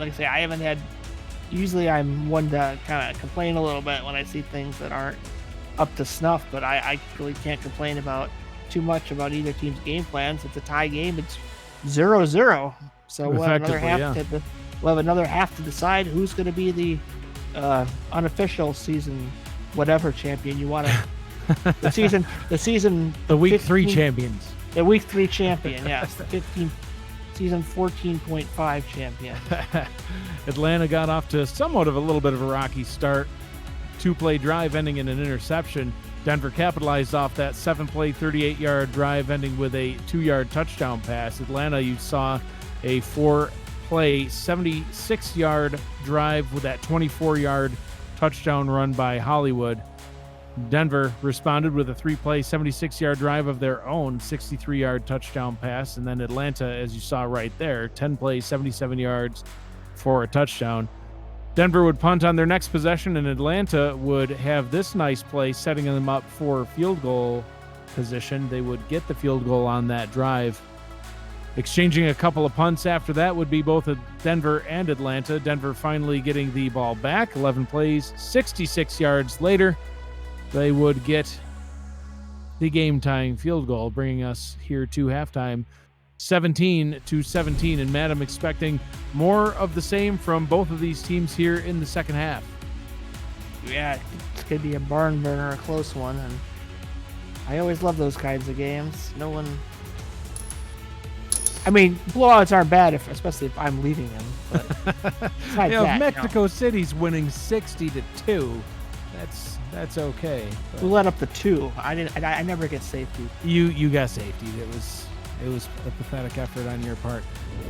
[SPEAKER 3] I say, I haven't had. Usually, I'm one to kind of complain a little bit when I see things that aren't up to snuff, but I really can't complain about too much about either team's game plans. It's a tie game. It's 0-0. So we'll have another half we'll have another half to decide who's going to be the unofficial season whatever champion you want to. the
[SPEAKER 2] week
[SPEAKER 3] 15,
[SPEAKER 2] 3 champions.
[SPEAKER 3] The week 3 champion, yes. The 15 season 14.5 champion.
[SPEAKER 2] Atlanta got off to somewhat of a little bit of a rocky start. 2-play drive ending in an interception. Denver capitalized off that 7-play, 38-yard drive ending with a 2-yard touchdown pass. Atlanta, you saw a 4-play, 76-yard drive with that 24-yard touchdown run by Hollywood. Denver responded with a 3-play, 76-yard drive of their own, 63-yard touchdown pass. And then Atlanta, as you saw right there, 10 plays, 77 yards for a touchdown. Denver would punt on their next possession, and Atlanta would have this nice play setting them up for field goal position. They would get the field goal on that drive. Exchanging a couple of punts after that would be both Denver and Atlanta. Denver finally getting the ball back. 11 plays, 66 yards later, they would get the game-tying field goal, bringing us here to halftime. 17-17, and Matt, I'm expecting more of the same from both of these teams here in the second half.
[SPEAKER 3] Yeah, it's going to be a barn burner, a close one, and I always love those kinds of games. Blowouts aren't bad, especially if I'm leaving them. But
[SPEAKER 2] Mexico City's winning 60-2. That's okay. But
[SPEAKER 3] we let up the 2. I never get safety.
[SPEAKER 2] You got safety. It was a pathetic effort on your part.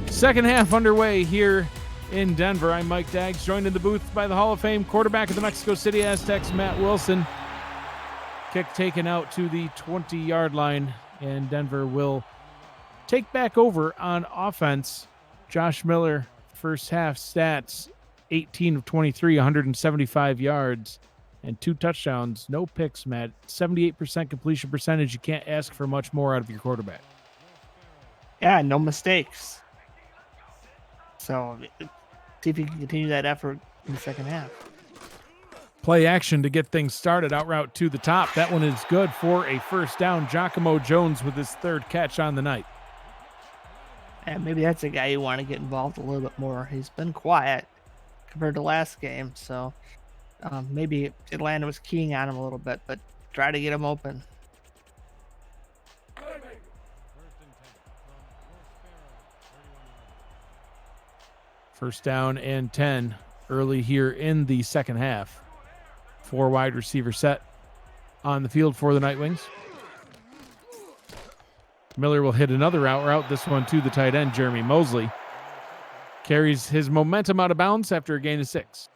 [SPEAKER 2] Second half underway here in Denver. I'm Mike Daggs, joined in the booth by the Hall of Fame quarterback of the Mexico City Aztecs, Matt Wilson. Kick taken out to the 20-yard line, and Denver will take back over on offense. Josh Miller, first half stats, 18 of 23, 175 yards, and 2 touchdowns. No picks, Matt. 78% completion percentage. You can't ask for much more out of your quarterback.
[SPEAKER 3] Yeah, no mistakes. So, see if you can continue that effort in the second half.
[SPEAKER 2] Play action to get things started. Out route to the top. That one is good for a first down. Giacomo Jones with his 3rd catch on the night.
[SPEAKER 3] And maybe that's a guy you want to get involved a little bit more. He's been quiet compared to last game. So, maybe Atlanta was keying on him a little bit, but try to get him open.
[SPEAKER 2] First down and 10 early here in the second half. 4 wide receiver set on the field for the Nightwings. Miller will hit another out route, this one to the tight end, Jeremy Mosley. Carries his momentum out of bounds after a gain of 6.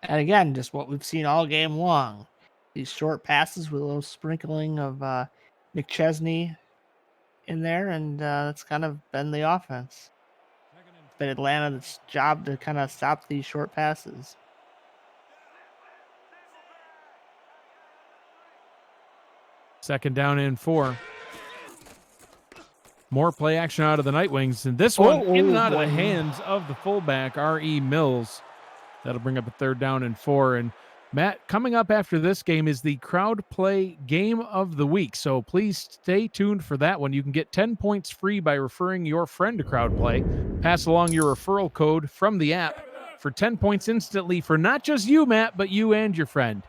[SPEAKER 3] And again, just what we've seen all game long. These short passes with a little sprinkling of McChesney in there, and that's kind of been the offense. It's been Atlanta's job to kind of stop these short passes.
[SPEAKER 2] Second down and 4. More play action out of the Nightwings, and this one in and out of the hands of the fullback, R.E. Mills. That'll bring up a 3rd down and 4. And Matt, coming up after this game is the Crowd Play Game of the Week, so please stay tuned for that one. You can get 10 points free by referring your friend to Crowd Play. Pass along your referral code from the app for 10 points instantly for not just you, Matt, but you and your friend.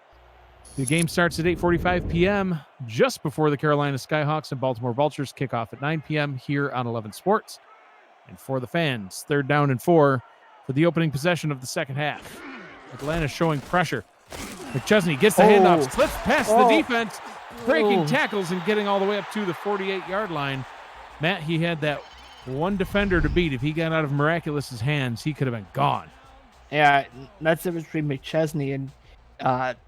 [SPEAKER 2] The game starts at 8:45 p.m., just before the Carolina Skyhawks and Baltimore Vultures kick off at 9 p.m. here on 11 Sports. And for the fans, 3rd down and 4 for the opening possession of the second half. Atlanta showing pressure. McChesney gets the handoff, slips past the defense, breaking tackles and getting all the way up to the 48-yard line. Matt, he had that one defender to beat. If he got out of Miraculous's hands, he could have been gone.
[SPEAKER 3] Yeah, that's the difference between McChesney and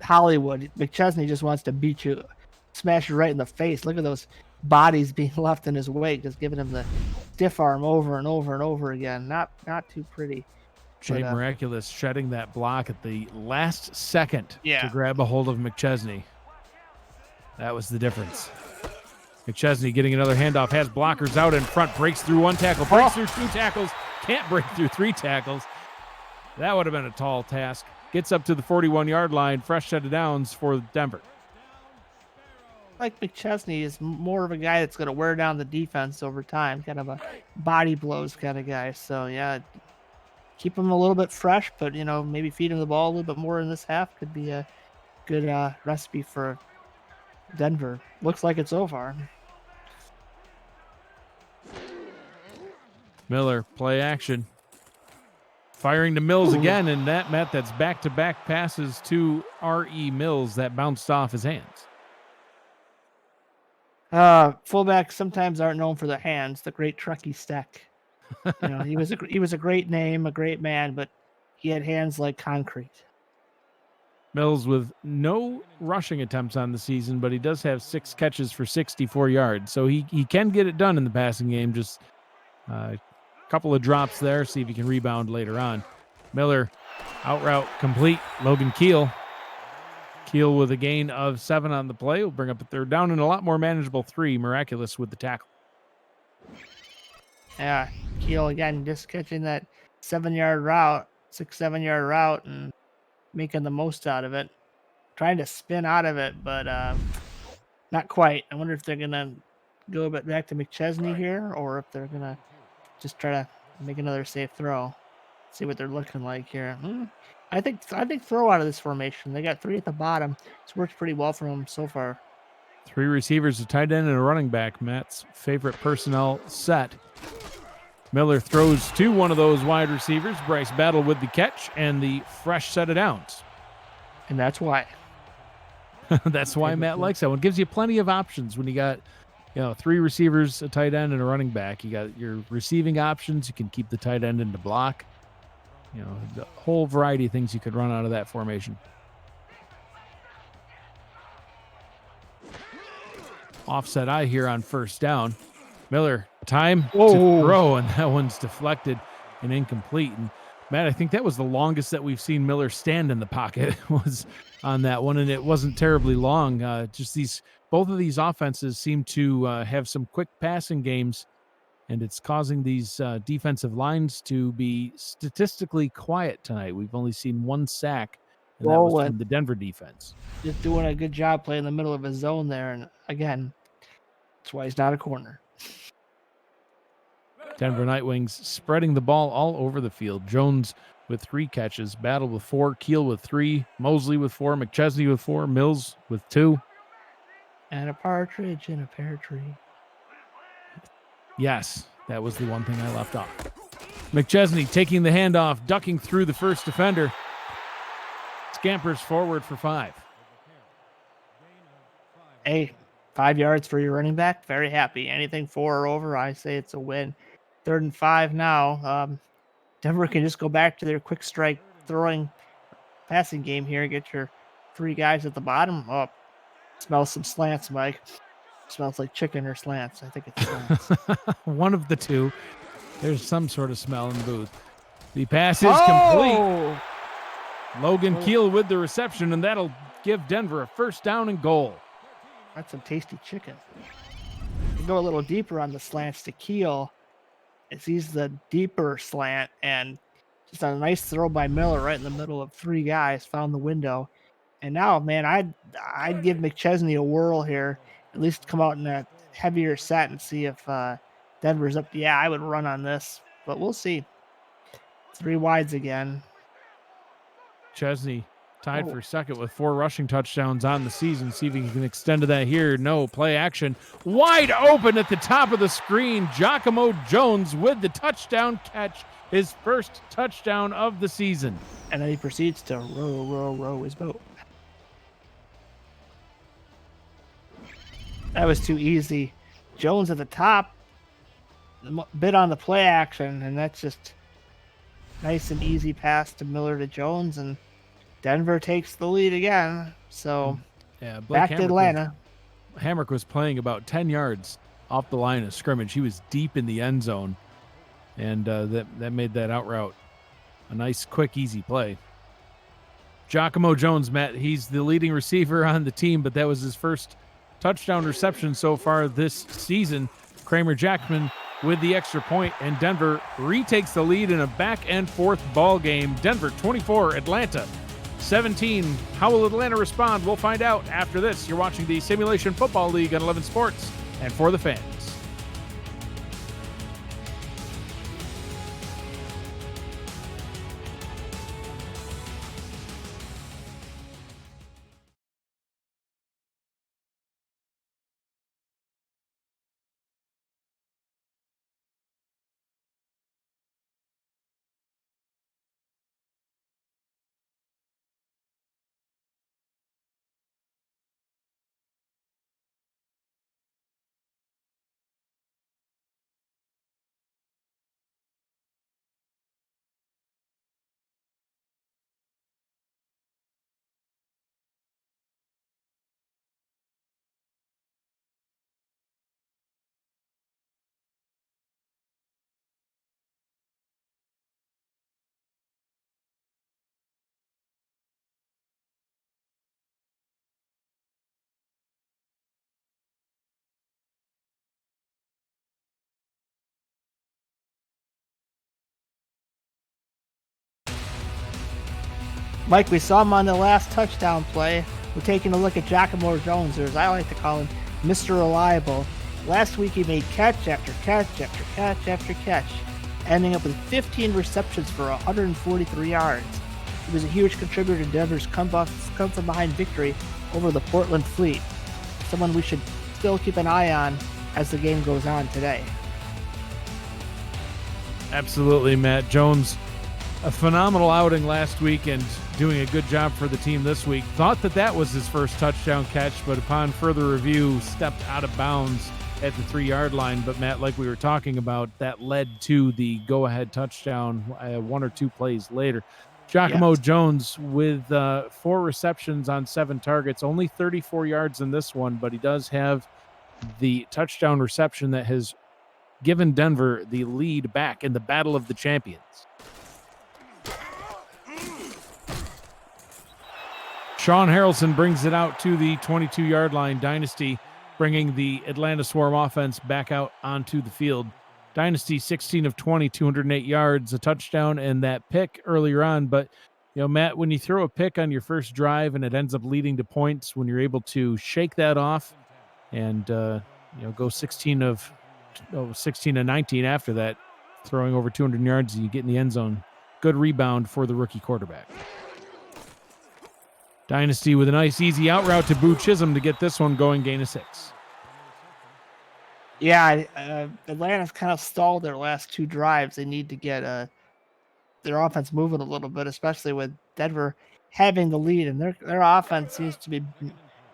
[SPEAKER 3] Hollywood. McChesney just wants to beat you, smash you right in the face. Look at those bodies being left in his wake, just giving him the stiff arm over and over and over again. Not too pretty.
[SPEAKER 2] Jay Miraculous shedding that block at the last second to grab a hold of McChesney. That was the difference. McChesney getting another handoff, has blockers out in front, breaks through one tackle, breaks through two tackles, can't break through three tackles. That would have been a tall task. Gets up to the 41-yard line, fresh set of downs for Denver.
[SPEAKER 3] Like McChesney is more of a guy that's going to wear down the defense over time, kind of a body blows kind of guy. So, yeah, keep him a little bit fresh, but, maybe feed him the ball a little bit more in this half could be a good recipe for Denver. Looks like it so far.
[SPEAKER 2] Miller, play action. Firing to Mills again, and that's back-to-back passes to R.E. Mills that bounced off his hands.
[SPEAKER 3] Fullbacks sometimes aren't known for their hands. The great Truckee Steck. He was a great name, a great man, but he had hands like concrete.
[SPEAKER 2] Mills with no rushing attempts on the season, but he does have 6 catches for 64 yards, so he can get it done in the passing game. Just couple of drops there. See if he can rebound later on. Miller, out route complete. Logan Keel. Keel with a gain of 7 on the play. Will bring up a third down and a lot more manageable 3. Miraculous with the tackle.
[SPEAKER 3] Yeah, Keel again just catching that 7-yard route, 6-7-yard route, and making the most out of it. Trying to spin out of it, but not quite. I wonder if they're gonna go a bit back to McChesney here, or if they're gonna just try to make another safe throw. See what they're looking like here. I think throw out of this formation. They got 3 at the bottom. It's worked pretty well for them so far.
[SPEAKER 2] 3 receivers, a tight end, and a running back. Matt's favorite personnel set. Miller throws to one of those wide receivers. Bryce Battle with the catch and the fresh set of downs.
[SPEAKER 3] And that's why.
[SPEAKER 2] That's why Matt likes that one. Gives you plenty of options when you got 3 receivers, a tight end, and a running back. You got your receiving options. You can keep the tight end in the block. The whole variety of things you could run out of that formation. Offset eye here on first down. Miller, time to throw, and that one's deflected and incomplete. And Matt, I think that was the longest that we've seen Miller stand in the pocket was on that one, and it wasn't terribly long. Both of these offenses seem to have some quick passing games, and it's causing these defensive lines to be statistically quiet tonight. We've only seen 1 sack, and that was from the Denver defense.
[SPEAKER 3] Just doing a good job playing in the middle of his zone there, and again, that's why he's not a corner.
[SPEAKER 2] Denver Nightwings spreading the ball all over the field. Jones with 3 catches, Battle with 4, Keel with 3, Mosley with 4, McChesney with 4, Mills with 2.
[SPEAKER 3] And a partridge in a pear tree.
[SPEAKER 2] Yes, that was the one thing I left off. McChesney taking the handoff, ducking through the first defender. Scampers forward for 5.
[SPEAKER 3] Hey, 5 yards for your running back. Very happy. Anything 4 or over, I say it's a win. 3rd and 5 now. Denver can just go back to their quick strike throwing passing game here. Get your 3 guys at the bottom. Oh, smells some slants, Mike. Smells like chicken or slants. I think it's slants.
[SPEAKER 2] One of the 2. There's some sort of smell in the booth. The pass is complete. Logan Keel with the reception, and that'll give Denver a first down and goal.
[SPEAKER 3] That's some tasty chicken. We go a little deeper on the slants to Keel. It sees the deeper slant, and just a nice throw by Miller right in the middle of 3 guys, found the window. And now, man, I'd give McChesney a whirl here. At least come out in a heavier set and see if Denver's up. Yeah, I would run on this, but we'll see. 3 wides again.
[SPEAKER 2] Chesney tied for second with 4 rushing touchdowns on the season. See if he can extend to that here. No, play action. Wide open at the top of the screen. Giacomo Jones with the touchdown catch. His first touchdown of the season.
[SPEAKER 3] And then he proceeds to row his boat. That was too easy. Jones at the top, a bit on the play action, and that's just nice and easy pass to Miller to Jones, and Denver takes the lead again. So
[SPEAKER 2] yeah,
[SPEAKER 3] back to Atlanta.
[SPEAKER 2] Hamrick was playing about 10 yards off the line of scrimmage. He was deep in the end zone, and that made that out route a nice, quick, easy play. Giacomo Jones, Matt, he's the leading receiver on the team, but that was his first touchdown reception so far this season. Kramer Jackman with the extra point, and Denver retakes the lead in a back-and-forth ball game. Denver 24, Atlanta 17. How will Atlanta respond? We'll find out after this. You're watching the Simulation Football League on 11 Sports and For the Fans.
[SPEAKER 3] Mike, we saw him on the last touchdown play. We're taking a look at Giacomo Jones, or as I like to call him, Mr. Reliable. Last week he made catch after catch after catch after catch, ending up with 15 receptions for 143 yards. He was a huge contributor to Denver's come-from-behind victory over the Portland Fleet, someone we should still keep an eye on as the game goes on today.
[SPEAKER 2] Absolutely, Matt. Jones, a phenomenal outing last week and doing a good job for the team this week. Thought that was his first touchdown catch, but upon further review, stepped out of bounds at the 3-yard line. But Matt, like we were talking about, that led to the go-ahead touchdown 1 or 2 plays later. Giacomo Jones with 4 receptions on 7 targets, only 34 yards in this one, but he does have the touchdown reception that has given Denver the lead back in the Battle of the Champions. Sean Harrelson brings it out to the 22-yard line. Dynasty bringing the Atlanta Swarm offense back out onto the field. Dynasty 16 of 20, 208 yards, a touchdown, and that pick earlier on. But, you know, Matt, when you throw a pick on your first drive and it ends up leading to points, when you're able to shake that off and, go 16 of 19 after that, throwing over 200 yards, you get in the end zone. Good rebound for the rookie quarterback. Dynasty with a nice, easy out route to Boo Chisholm to get this one going, gain of 6.
[SPEAKER 3] Yeah, Atlanta's kind of stalled their last 2 drives. They need to get their offense moving a little bit, especially with Denver having the lead. And their offense seems to be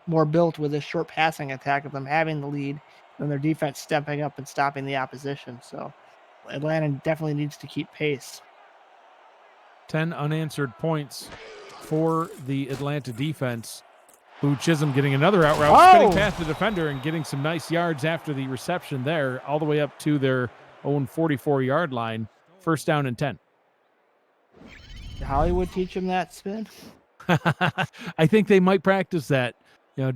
[SPEAKER 3] more built with a short passing attack of them having the lead than their defense stepping up and stopping the opposition. So Atlanta definitely needs to keep pace.
[SPEAKER 2] 10 unanswered points for the Atlanta defense. Boo Chisholm getting another out route, spinning past the defender and getting some nice yards after the reception there, all the way up to their own 44-yard line. First down and 10.
[SPEAKER 3] Did Hollywood teach him that spin?
[SPEAKER 2] I think they might practice that,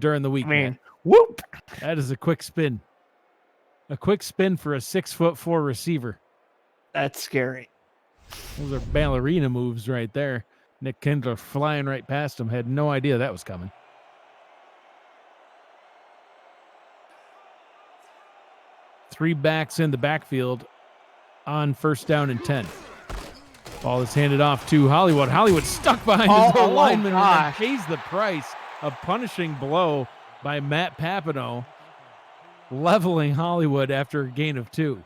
[SPEAKER 2] during the week.
[SPEAKER 3] Whoop!
[SPEAKER 2] That is a quick spin. A quick spin for a 6'4" receiver.
[SPEAKER 3] That's scary.
[SPEAKER 2] Those are ballerina moves right there. Nick Kindler flying right past him. Had no idea that was coming. Three backs in the backfield on first down and 10. Ball is handed off to Hollywood. Hollywood stuck behind his own lineman and
[SPEAKER 3] gosh.
[SPEAKER 2] pays the price. A punishing blow by Matt Papineau, leveling Hollywood after a gain of 2.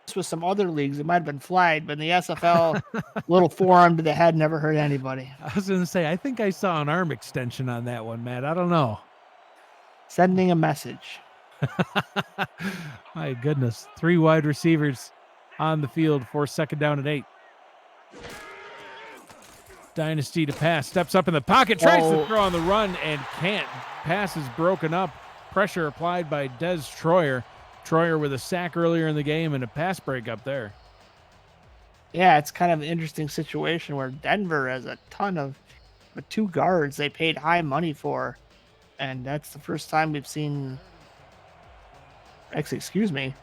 [SPEAKER 3] This was some other leagues. It might have been flagged, but in the SFL, little forearm to the head never hurt anybody.
[SPEAKER 2] I was going to say, I think I saw an arm extension on that one, Matt. I don't know.
[SPEAKER 3] Sending a message.
[SPEAKER 2] My goodness. 3 wide receivers on the field for 2nd down and 8. Dynasty to pass. Steps up in the pocket. Tries to throw on the run and can't. Pass is broken up. Pressure applied by Des Troyer. Troyer with a sack earlier in the game and a pass breakup there.
[SPEAKER 3] Yeah, it's kind of an interesting situation where Denver has a ton of 2 guards they paid high money for. And that's the first time we've seen... Actually, excuse me.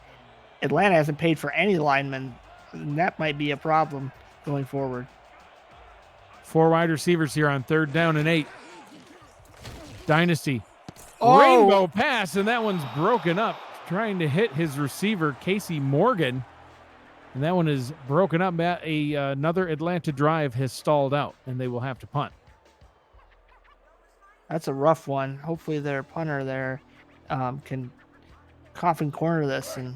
[SPEAKER 3] Atlanta hasn't paid for any linemen. And that might be a problem going forward.
[SPEAKER 2] 4 wide receivers here on 3rd down and 8. Dynasty.
[SPEAKER 3] Oh.
[SPEAKER 2] Rainbow pass, and that one's broken up. Trying to hit his receiver, Casey Morgan. And that one is broken up. Another Atlanta drive has stalled out, and they will have to punt.
[SPEAKER 3] That's a rough one. Hopefully their punter there can coffin corner this and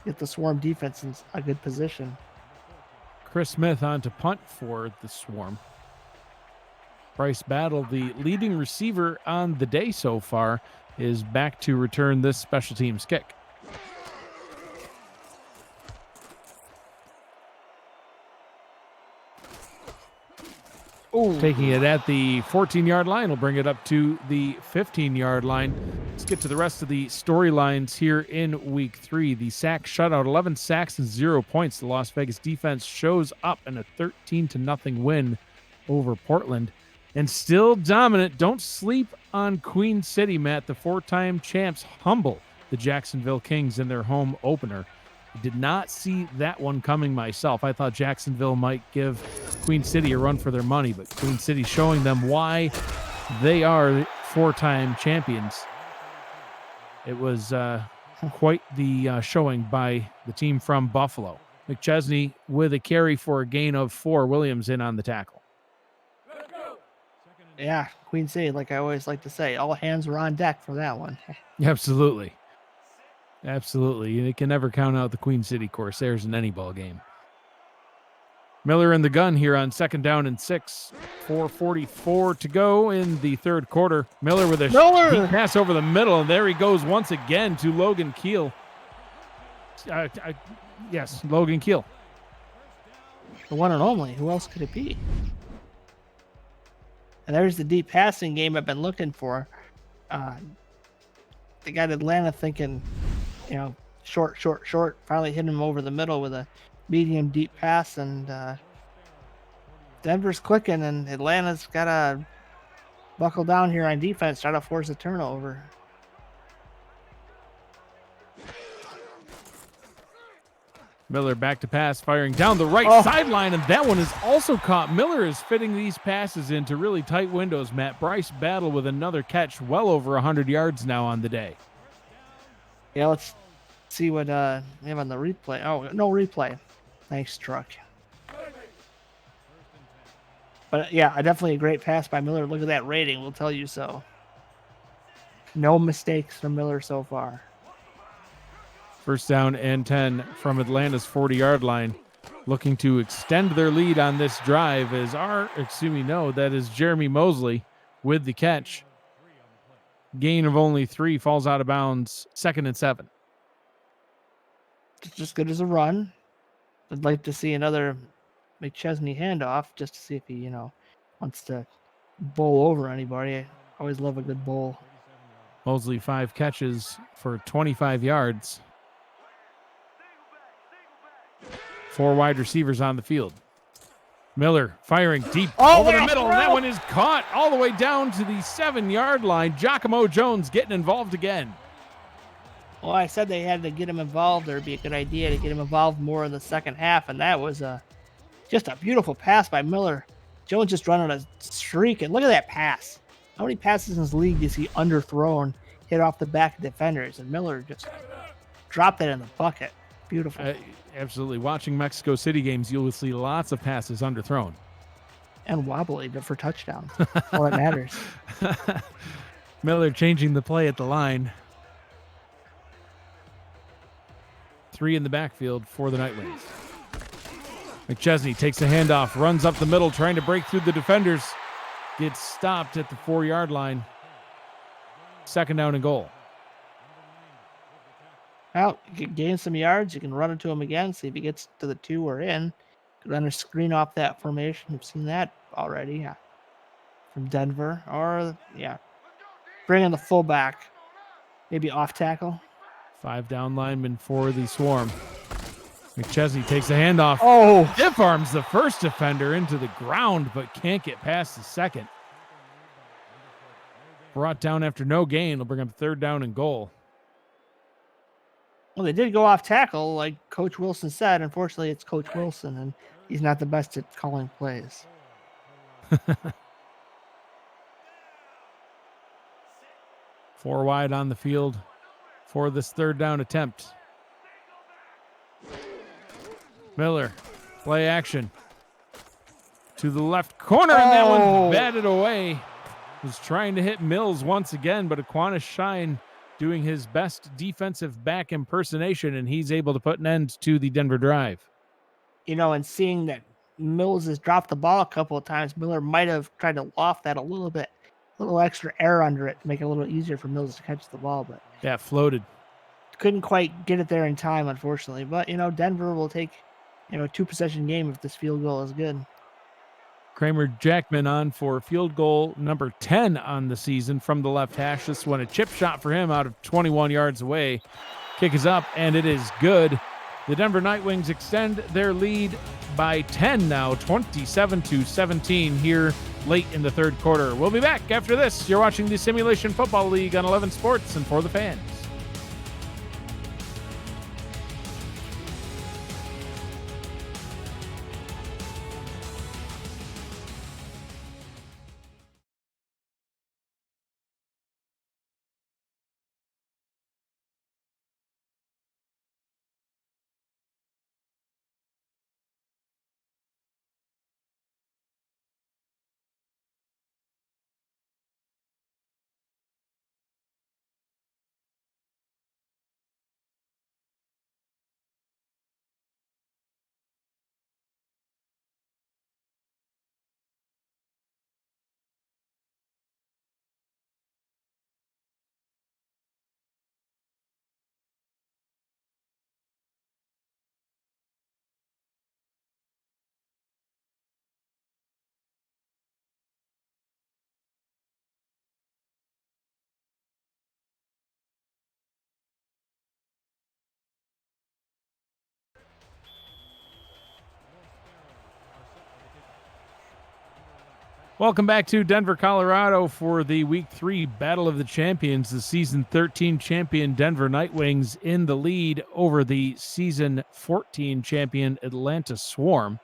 [SPEAKER 3] get the Swarm defense in a good position.
[SPEAKER 2] Chris Smith on to punt for the Swarm. Bryce Battle, the leading receiver on the day so far, is back to return this special teams kick.
[SPEAKER 3] Ooh.
[SPEAKER 2] Taking it at the 14-yard line. We'll bring it up to the 15-yard line. Let's get to the rest of the storylines here in week 3. The sack shutout, 11 sacks and 0 points. The Las Vegas defense shows up in a 13-0 win over Portland. And still dominant. Don't sleep on Queen City, Matt. The 4-time champs humble the Jacksonville Kings in their home opener. I did not see that one coming myself. I thought Jacksonville might give Queen City a run for their money, but Queen City showing them why they are 4-time champions. It was quite the showing by the team from Buffalo. McChesney with a carry for a gain of 4. Williams in on the tackle.
[SPEAKER 3] Yeah, Queen City, like I always like to say, all hands were on deck for that one.
[SPEAKER 2] Absolutely. Absolutely. You can never count out the Queen City Corsairs in any ball game. Miller in the gun here on 2nd down and 6. 4:44 to go in the 3rd quarter. Miller with a deep pass over the middle, and there he goes once again to Logan Keel. Yes, Logan Keel.
[SPEAKER 3] The one and only. Who else could it be? And there's the deep passing game I've been looking for. They got Atlanta thinking, short. Finally hitting him over the middle with a medium deep pass, and Denver's clicking, and Atlanta's got to buckle down here on defense, try to force a turnover.
[SPEAKER 2] Miller back to pass, firing down the right sideline, and that one is also caught. Miller is fitting these passes into really tight windows, Matt. Bryce Battle with another catch, well over 100 yards now on the day.
[SPEAKER 3] Yeah, let's see what we have on the replay. Oh, no replay. Nice truck. But yeah, definitely a great pass by Miller. Look at that rating. We'll tell you so. No mistakes from Miller so far.
[SPEAKER 2] 1st down and 10 from Atlanta's 40-yard line. Looking to extend their lead on this drive that is Jeremy Mosley with the catch. Gain of only 3, falls out of bounds. 2nd and 7.
[SPEAKER 3] It's just good as a run. I'd like to see another McChesney handoff just to see if he, wants to bowl over anybody. I always love a good bowl.
[SPEAKER 2] Mosley 5 catches for 25 yards. 4 wide receivers on the field. Miller firing deep over the middle, and that one is caught all the way down to the 7-yard line. Giacomo Jones getting involved again.
[SPEAKER 3] Well, I said they had to get him involved. There'd be a good idea to get him involved more in the second half, and that was just a beautiful pass by Miller. Jones just running a streak, and look at that pass. How many passes in this league is he underthrown, hit off the back of defenders, and Miller just dropped that in the bucket. Beautiful.
[SPEAKER 2] Absolutely. Watching Mexico City games, you will see lots of passes underthrown.
[SPEAKER 3] And wobbly, but for touchdowns. All that matters.
[SPEAKER 2] Miller changing the play at the line. 3 in the backfield for the Nightwings. McChesney takes a handoff, runs up the middle, trying to break through the defenders. Gets stopped at the 4-yard line. 2nd down and goal.
[SPEAKER 3] Well, you can gain some yards. You can run into him again, see if he gets to the 2 or in. Run a screen off that formation. We've seen that already, yeah. From Denver. Or, yeah. Bring in the fullback. Maybe off tackle.
[SPEAKER 2] 5 down linemen for the Swarm. McChesney takes a handoff.
[SPEAKER 3] Oh!
[SPEAKER 2] Stiff arms the first defender into the ground, but can't get past the second. Brought down after no gain. Will bring up 3rd down and goal.
[SPEAKER 3] Well, they did go off tackle, like Coach Wilson said. Unfortunately, it's Coach Wilson, and he's not the best at calling plays.
[SPEAKER 2] 4 wide on the field for this 3rd down attempt. Miller, play action. To the left corner, and that one batted away. Was trying to hit Mills once again, but Aquinas Shine doing his best defensive back impersonation, and he's able to put an end to the Denver drive.
[SPEAKER 3] You know, and seeing that Mills has dropped the ball a couple of times, Miller might have tried to loft that a little bit, a little extra air under it to make it a little easier for Mills to catch the ball, but
[SPEAKER 2] that floated.
[SPEAKER 3] Couldn't quite get it there in time, unfortunately. But, you know, Denver will take, you know, a 2-possession game if this field goal is good.
[SPEAKER 2] Kramer Jackman on for field goal number 10 on the season from the left hash. This one a chip shot for him out of 21 yards away. Kick is up, and it is good. The Denver Nightwings extend their lead by 10 now, 27-17 here late in the 3rd quarter. We'll be back after this. You're watching the Simulation Football League on 11 Sports and For the Fans. Welcome back to Denver, Colorado for the Week 3 Battle of the Champions. The Season 13 champion Denver Nightwings in the lead over the Season 14 champion Atlanta Swarm.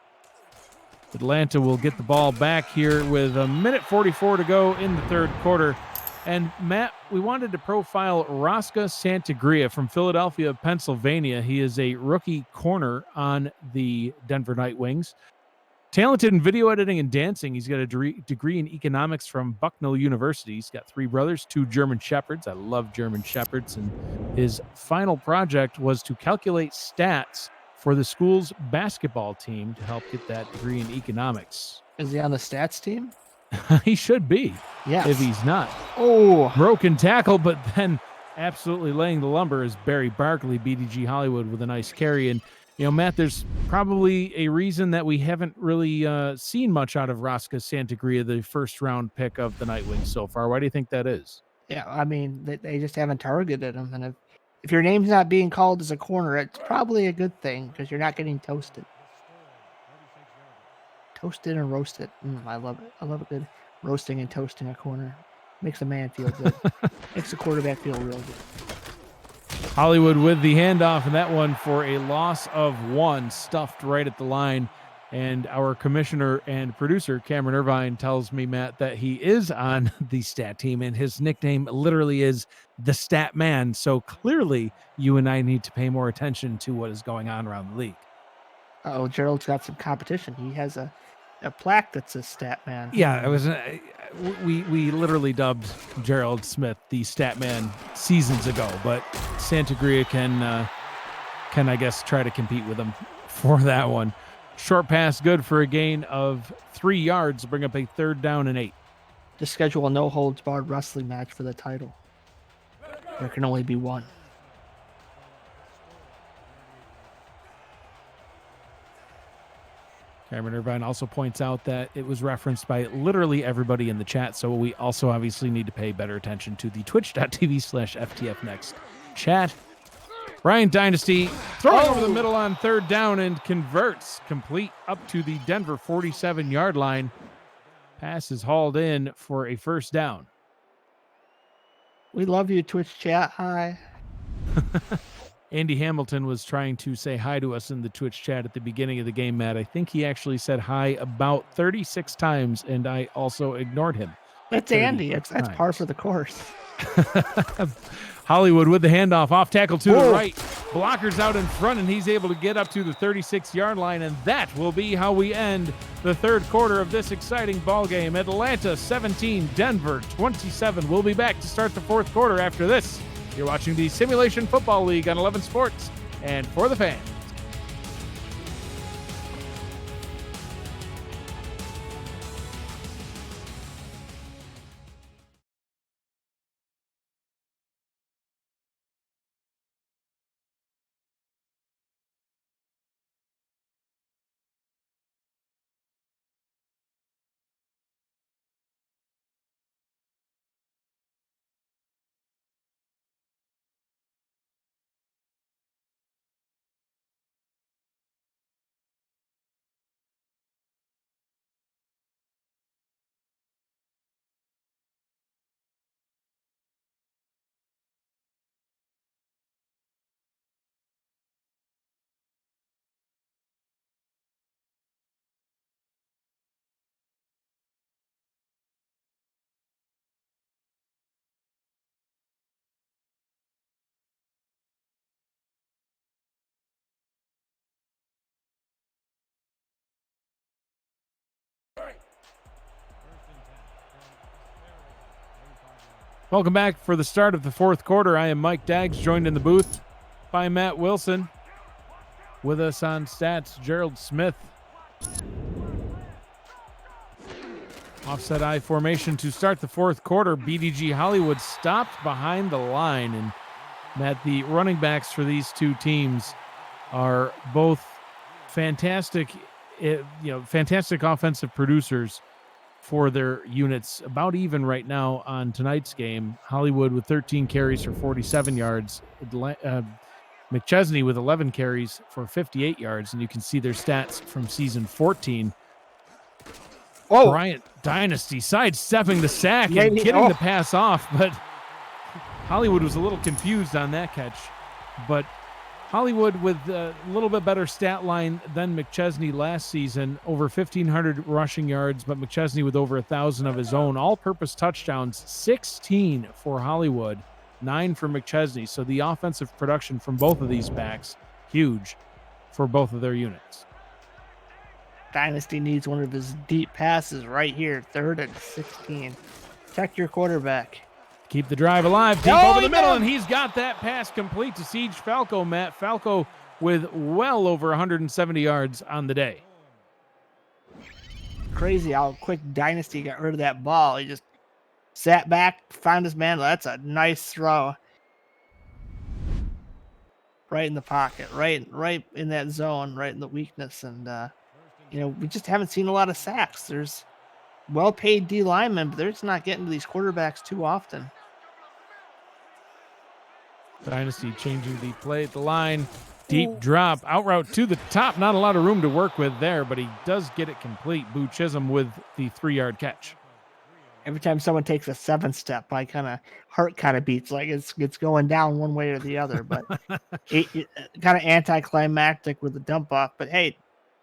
[SPEAKER 2] Atlanta will get the ball back here with 1:44 to go in the 3rd quarter. And Matt, we wanted to profile Raska Santagria from Philadelphia, Pennsylvania. He is a rookie corner on the Denver Nightwings. Talented in video editing and dancing. He's got a degree in economics from Bucknell University. He's got 3 brothers, 2 German Shepherds. I love German Shepherds. And his final project was to calculate stats for the school's basketball team to help get that degree in economics.
[SPEAKER 3] Is he on the stats team?
[SPEAKER 2] He should be.
[SPEAKER 3] Yes.
[SPEAKER 2] If he's not.
[SPEAKER 3] Oh.
[SPEAKER 2] Broken tackle, but then absolutely laying the lumber is Barry Barkley, BDG Hollywood, with a nice carry. And you know, Matt, there's probably a reason that we haven't really seen much out of Raska Santagria, the 1st-round pick of the Nightwings so far. Why do you think that is?
[SPEAKER 3] Yeah, I mean, they just haven't targeted him. And if your name's not being called as a corner, it's probably a good thing because you're not getting toasted. Toasted and roasted. I love it. I love a good roasting and toasting a corner. Makes a man feel good. Makes the quarterback feel real good.
[SPEAKER 2] Hollywood with the handoff, and that one for a loss of 1, stuffed right at the line. And our commissioner and producer, Cameron Irvine, tells me, Matt, that he is on the stat team, and his nickname literally is the Stat Man. So clearly, you and I need to pay more attention to what is going on around the league.
[SPEAKER 3] Oh, Gerald's got some competition. He has a plaque that says Stat Man.
[SPEAKER 2] Yeah, it was. We literally dubbed Gerald Smith the Stat Man seasons ago, but Santagria can I guess try to compete with him for that one. Short pass, good for a gain of 3 yards, bring up a 3rd down and 8.
[SPEAKER 3] Just schedule a no-holds-barred wrestling match for the title. There can only be one.
[SPEAKER 2] Cameron Irvine also points out that it was referenced by literally everybody in the chat, so we also obviously need to pay better attention to the twitch.tv/FTFnext chat. Ryan Dynasty throwing over the middle on 3rd down and converts complete up to the Denver 47-yard line. Pass is hauled in for a 1st down.
[SPEAKER 3] We love you, Twitch chat. Hi.
[SPEAKER 2] Andy Hamilton was trying to say hi to us in the Twitch chat at the beginning of the game, Matt. I think he actually said hi about 36 times, and I also ignored him.
[SPEAKER 3] That's Andy. That's par for the course.
[SPEAKER 2] Hollywood with the handoff, off tackle to the right. Blockers out in front, and he's able to get up to the 36-yard line, and that will be how we end the 3rd quarter of this exciting ball game. Atlanta 17, Denver 27. We'll be back to start the 4th quarter after this. You're watching the Simulation Football League on 11 Sports and For the Fans. Welcome back for the start of the 4th quarter. I am Mike Daggs, joined in the booth by Matt Wilson. With us on stats, Gerald Smith. Offset I formation to start the 4th quarter. BDG Hollywood stopped behind the line. And Matt, the running backs for these two teams are both fantastic, fantastic offensive producers for their units. About even right now on tonight's game. Hollywood with 13 carries for 47 yards. McChesney with 11 carries for 58 yards. And you can see their stats from season 14. Bryant Dynasty sidestepping the sack and getting the pass off. But Hollywood was a little confused on that catch. But Hollywood with a little bit better stat line than McChesney last season, over 1,500 rushing yards, but McChesney with over 1,000 of his own. All-purpose touchdowns, 16 for Hollywood, 9 for McChesney. So the offensive production from both of these backs, huge for both of their units.
[SPEAKER 3] Dynasty needs one of his deep passes right here, 3rd and 16. Check your quarterback.
[SPEAKER 2] Keep the drive alive, deep over the middle, and he's got that pass complete to Siege Falco, Matt. Falco with well over 170 yards on the day.
[SPEAKER 3] Crazy how quick Dynasty got rid of that ball. He just sat back, found his man. That's a nice throw. Right in the pocket, right in that zone, right in the weakness. And, we just haven't seen a lot of sacks. There's well-paid D linemen, but they're just not getting to these quarterbacks too often.
[SPEAKER 2] Dynasty changing the play at the line. Deep drop, out route to the top. Not a lot of room to work with there, but he does get it complete. Boo Chisholm with the 3-yard catch.
[SPEAKER 3] Every time someone takes a 7-step, my heart kind of beats like it's going down one way or the other. But it kind of anticlimactic with the dump off. But hey,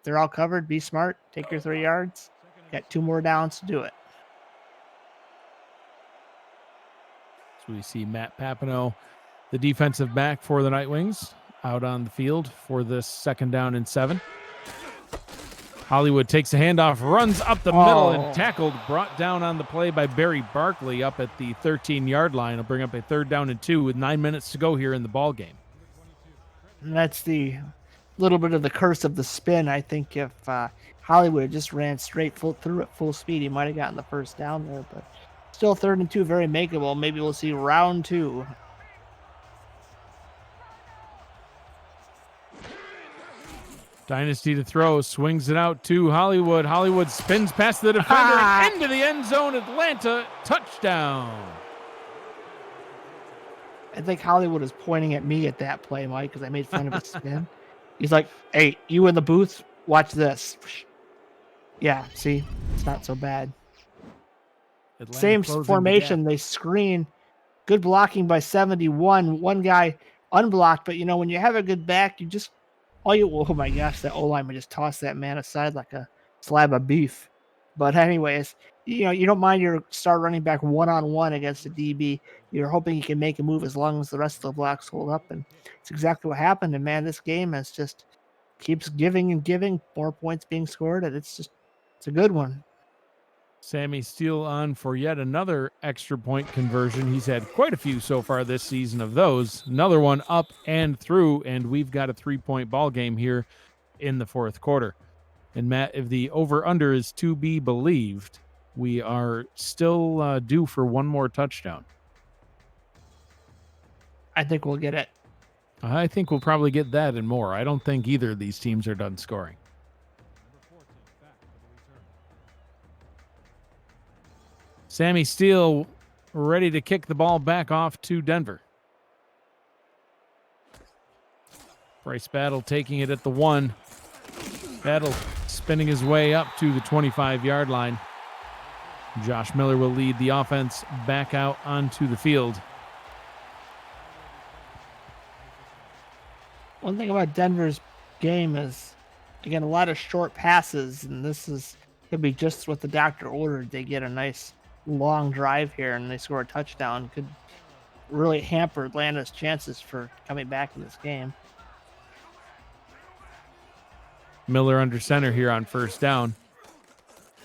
[SPEAKER 3] they're all covered, be smart, take your 3 yards. Got 2 more downs to do it.
[SPEAKER 2] So we see Matt Papineau, the defensive back for the Night Wings, out on the field for this 2nd down and 7. Hollywood takes a handoff, runs up the middle, and tackled, brought down on the play by Barry Barkley up at the 13-yard line. It'll bring up a 3rd down and 2 with 9 minutes to go here in the ball game.
[SPEAKER 3] And that's the little bit of the curse of the spin. I think if Hollywood had just ran straight through at full speed, he might have gotten the 1st down there. But still 3rd and 2, very makeable. Maybe we'll see round 2.
[SPEAKER 2] Dynasty to throw, swings it out to Hollywood. Hollywood spins past the defender and into the end zone. Atlanta, touchdown.
[SPEAKER 3] I think Hollywood is pointing at me at that play, Mike, because I made fun of his spin. He's like, hey, you in the booth, watch this. Yeah, see, it's not so bad.
[SPEAKER 2] Atlanta
[SPEAKER 3] Same formation, they screen. Good blocking by 71. One guy unblocked, but, when you have a good back, you just, oh my gosh, that O-lineman just tossed that man aside like a slab of beef. But anyways, you don't mind your star running back one-on-one against a DB. You're hoping you can make a move as long as the rest of the blocks hold up. And it's exactly what happened. And, man, this game has just keeps giving and giving, more points being scored. And it's a good one.
[SPEAKER 2] Sammy Steele on for yet another extra point conversion. He's had quite a few so far this season of those. Another one up and through, and we've got a 3-point ball game here in the 4th quarter. And Matt, if the over-under is to be believed, we are still due for one more touchdown.
[SPEAKER 3] I think we'll get it.
[SPEAKER 2] I think we'll probably get that and more. I don't think either of these teams are done scoring. Sammy Steele ready to kick the ball back off to Denver. Bryce Battle taking it at the 1. Battle spinning his way up to the 25-yard line. Josh Miller will lead the offense back out onto the field.
[SPEAKER 3] One thing about Denver's game is, again, a lot of short passes, and could be just what the doctor ordered. They get a nice long drive here and they score a touchdown. Could really hamper Atlanta's chances for coming back in this game.
[SPEAKER 2] Miller under center here on 1st down.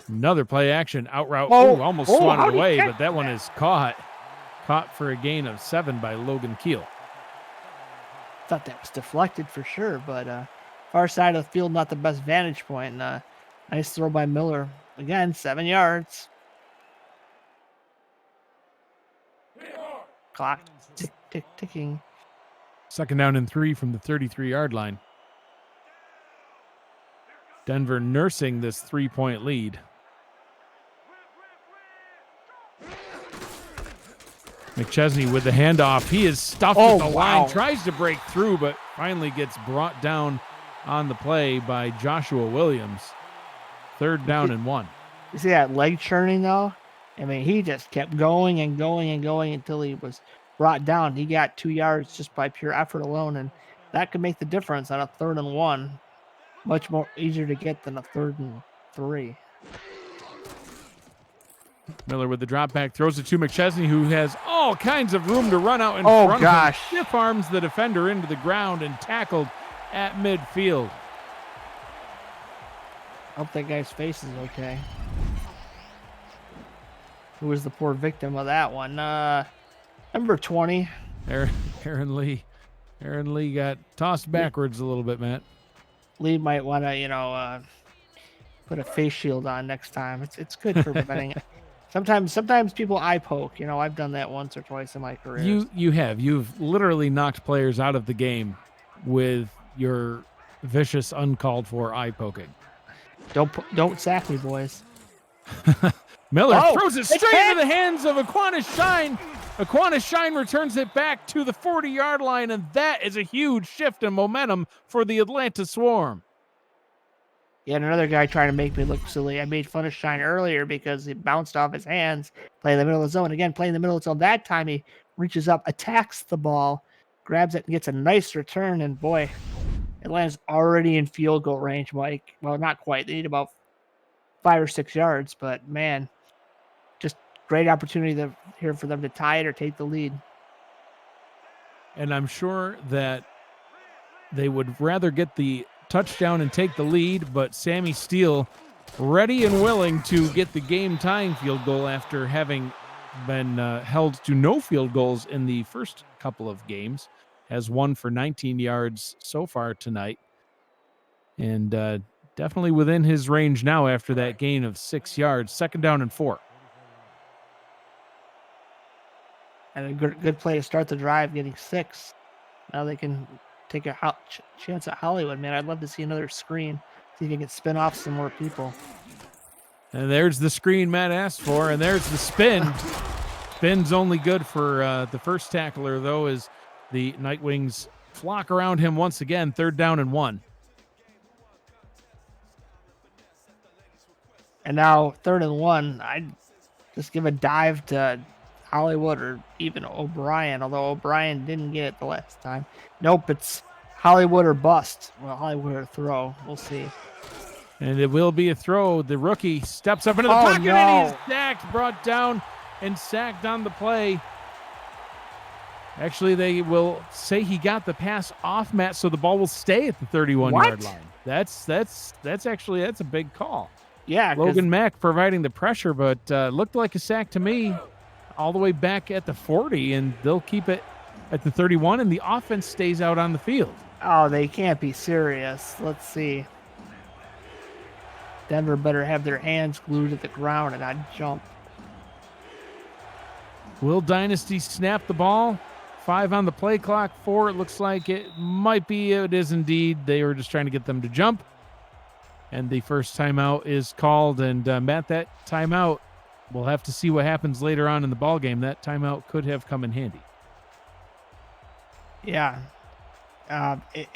[SPEAKER 2] Another play action out route. Almost swatted away, but that one is caught for a gain of 7 by Logan Keel.
[SPEAKER 3] Thought that was deflected for sure, but far side of the field, not the best vantage point. Nice throw by Miller. Again, 7 yards. Clock ticking.
[SPEAKER 2] 2nd down and 3 from the 33-yard line. Denver nursing this 3-point lead. McChesney with the handoff. He is stuffed at the line, tries to break through, but finally gets brought down on the play by Joshua Williams. 3rd down and 1.
[SPEAKER 3] You see that leg churning, though? I mean, he just kept going and going and going until he was brought down. He got 2 yards just by pure effort alone, and that could make the difference on a 3rd and 1. Much more easier to get than a 3rd and 3.
[SPEAKER 2] Miller with the drop back, throws it to McChesney, who has all kinds of room to run out in front of him. Stiff arms the defender into the ground and tackled at midfield.
[SPEAKER 3] Hope that guy's face is okay. Who was the poor victim of that one? Number 20.
[SPEAKER 2] Aaron Lee. Aaron Lee got tossed backwards a little bit, Matt.
[SPEAKER 3] Lee might want to, put a face shield on next time. It's good for preventing it. Sometimes people eye poke. I've done that once or twice in my career.
[SPEAKER 2] You've literally knocked players out of the game with your vicious, uncalled for eye poking.
[SPEAKER 3] Don't sack me, boys.
[SPEAKER 2] Miller throws it straight into the hands of Aquinas Shine. Aquinas Shine returns it back to the 40-yard line, and that is a huge shift in momentum for the Atlanta Swarm.
[SPEAKER 3] Yeah, and another guy trying to make me look silly. I made fun of Shine earlier because it bounced off his hands, playing in the middle of the zone. Again, playing in the middle of the zone. That time he reaches up, attacks the ball, grabs it, and gets a nice return. And boy, Atlanta's already in field goal range, Mike. Well, not quite. They need about 5 or 6 yards, but man, just great opportunity here for them to tie it or take the lead.
[SPEAKER 2] And I'm sure that they would rather get the touchdown and take the lead, but Sammy Steele ready and willing to get the game-tying field goal after having been held to no field goals in the first couple of games, has one for 19 yards so far tonight, and definitely within his range now after that gain of 6 yards. 2nd down and 4.
[SPEAKER 3] And a good play to start the drive, getting 6. Now they can take a chance at Hollywood, man. I'd love to see another screen, see if you can spin off some more people.
[SPEAKER 2] And there's the screen Matt asked for, and there's the spin. Spin's only good for the first tackler, though, as the Nightwings flock around him once again. 3rd down and 1.
[SPEAKER 3] And now 3rd and 1. I'd just give a dive to Hollywood or even O'Brien, although O'Brien didn't get it the last time. Nope, it's Hollywood or bust. Well, Hollywood or throw. We'll see.
[SPEAKER 2] And it will be a throw. The rookie steps up into the pocket and he's sacked, brought down and sacked on the play. Actually, they will say he got the pass off Matt, so the ball will stay at the 31-yard line. That's a big call.
[SPEAKER 3] Yeah,
[SPEAKER 2] Logan Mack providing the pressure, but looked like a sack to me all the way back at the 40, and they'll keep it at the 31, and the offense stays out on the field.
[SPEAKER 3] Oh, they can't be serious. Let's see. Denver better have their hands glued to the ground and not jump.
[SPEAKER 2] Will Dynasty snap the ball? 5 on the play clock, 4 it looks like it might be. It is indeed. They were just trying to get them to jump. And the first timeout is called. And Matt, that timeout, we'll have to see what happens later on in the ball game. That timeout could have come in handy.
[SPEAKER 3] Yeah. It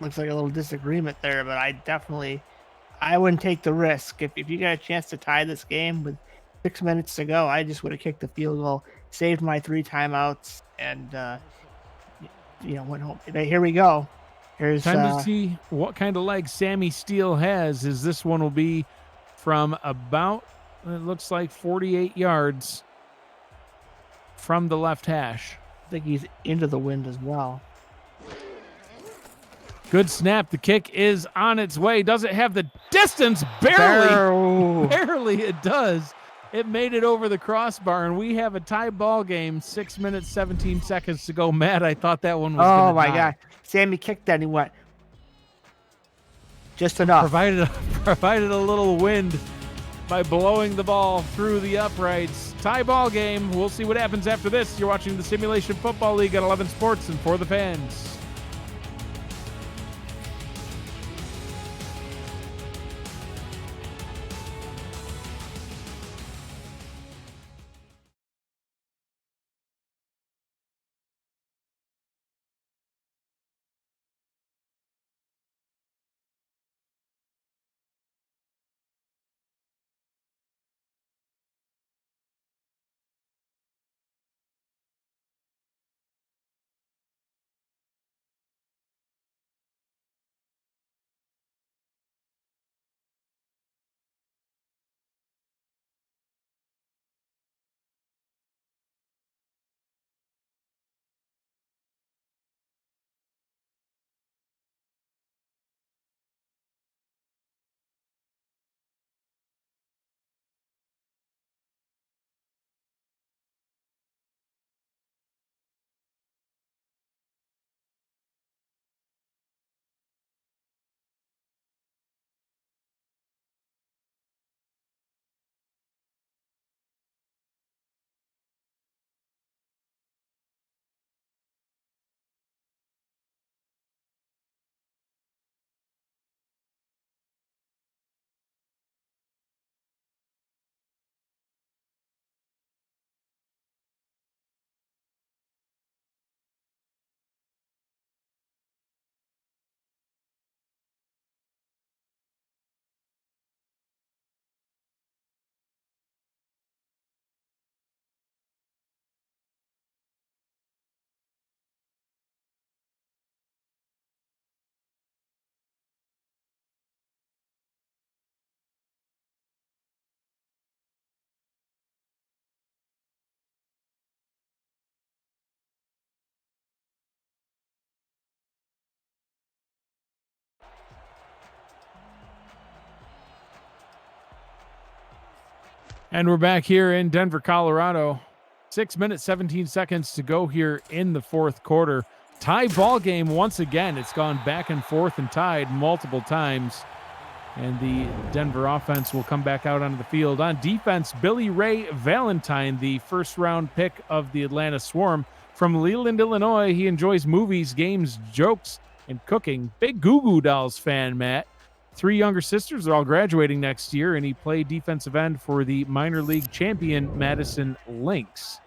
[SPEAKER 3] looks like a little disagreement there, but I wouldn't take the risk. If you got a chance to tie this game with 6 minutes to go, I just would have kicked the field goal, saved my 3 timeouts, and went home. But here we go. Here's
[SPEAKER 2] time to see what kind of leg Sammy Steele has. As this one will be from about, it looks like 48 yards from the left hash.
[SPEAKER 3] I think he's into the wind as well.
[SPEAKER 2] Good snap. The kick is on its way. Does it have the distance? Barely. Barely it does. It made it over the crossbar, and we have a tie ball game. 6 minutes, 17 seconds to go. Matt, I thought that one was
[SPEAKER 3] Oh, my God. Sammy kicked that, and he went just enough.
[SPEAKER 2] Provided a little wind by blowing the ball through the uprights. Tie ball game. We'll see what happens after this. You're watching the Simulation Football League at 11 Sports and For the Fans. And we're back here in Denver, Colorado. 6 minutes, 17 seconds to go here in the fourth quarter. Tie ball game once again. It's gone back and forth and tied multiple times. And the Denver offense will come back out onto the field. On defense, Billy Ray Valentine, the first-round pick of the Atlanta Swarm. From Leland, Illinois, he enjoys movies, games, jokes, and cooking. Big Goo Goo Dolls fan, Matt. 3 younger sisters are all graduating next year, and he played defensive end for the minor league champion Madison Lynx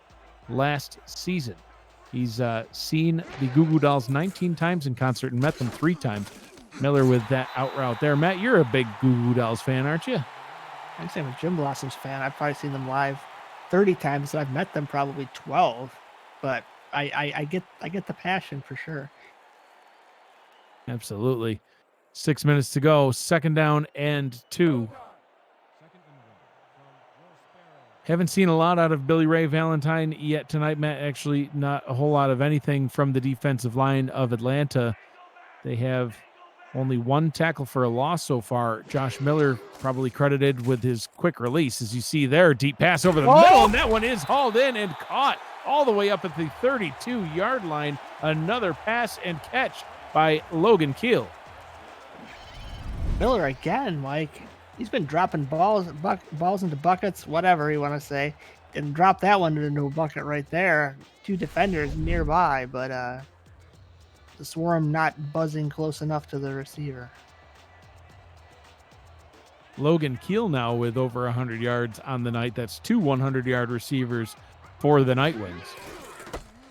[SPEAKER 2] last season. He's seen the Goo Goo Dolls 19 times in concert and met them 3 times. Miller with that out route there. Matt, you're a big Goo Goo Dolls fan, aren't you?
[SPEAKER 3] I'm saying I'm a Jim Blossoms fan. I've probably seen them live 30 times, and I've met them probably 12. But I get the passion for sure.
[SPEAKER 2] Absolutely. 6 minutes to go. 2nd down and 2. Haven't seen a lot out of Billy Ray Valentine yet tonight, Matt. Actually, not a whole lot of anything from the defensive line of Atlanta. They have only 1 tackle for a loss so far. Josh Miller probably credited with his quick release. As you see there, deep pass over the middle, and that one is hauled in and caught all the way up at the 32-yard line. Another pass and catch by Logan Keel.
[SPEAKER 3] Miller again, Mike. He's been dropping balls into buckets, whatever you want to say, and drop that one into a bucket right there. 2 defenders nearby, but the Swarm not buzzing close enough to the receiver.
[SPEAKER 2] Logan Keel now with over 100 yards on the night. That's 2 100-yard receivers for the Nightwings.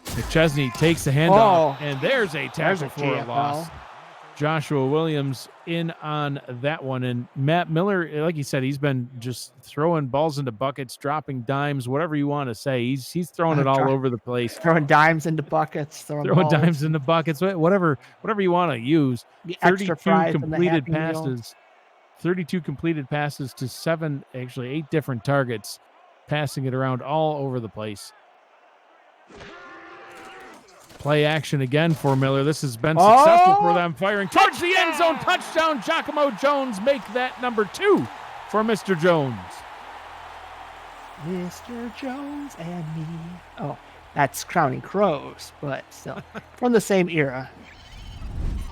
[SPEAKER 2] McChesney takes the handoff, and there's a tackle for a loss. Joshua Williams in on that one. And Matt Miller, like you said, he's been just throwing balls into buckets, dropping dimes, whatever you want to say. He's throwing it all over the place.
[SPEAKER 3] Throwing dimes into buckets. Throwing
[SPEAKER 2] dimes into buckets, whatever you want to use. 32 completed passes. 32 completed passes to 8 different targets, passing it around all over the place. Play action again for Miller. This has been successful for them, firing towards the end zone. Touchdown, Giacomo Jones. Make that number 2 for Mr. Jones.
[SPEAKER 3] Mr. Jones and me. Oh, that's Crowning Crows, but still from the same era.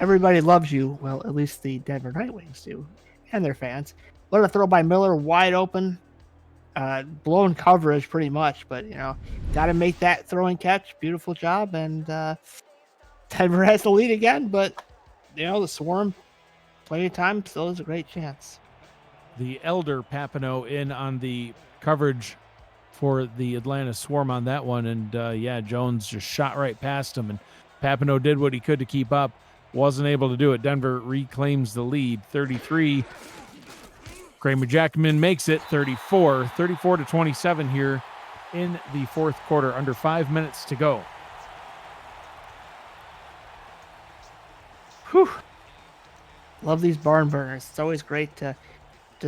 [SPEAKER 3] Everybody loves you. Well, at least the Denver Nightwings do, and their fans. Let a throw by Miller, wide open. Blown coverage pretty much, but got to make that throwing catch. Beautiful job, and Denver has the lead again, but the Swarm, plenty of time, still has a great chance.
[SPEAKER 2] The elder Papineau in on the coverage for the Atlanta Swarm on that one, and Jones just shot right past him, and Papineau did what he could to keep up, wasn't able to do it. Denver reclaims the lead, 33. Kramer Jackman makes it 34 to 27 here in the fourth quarter, under 5 minutes to go.
[SPEAKER 3] Whew. Love these barn burners. It's always great to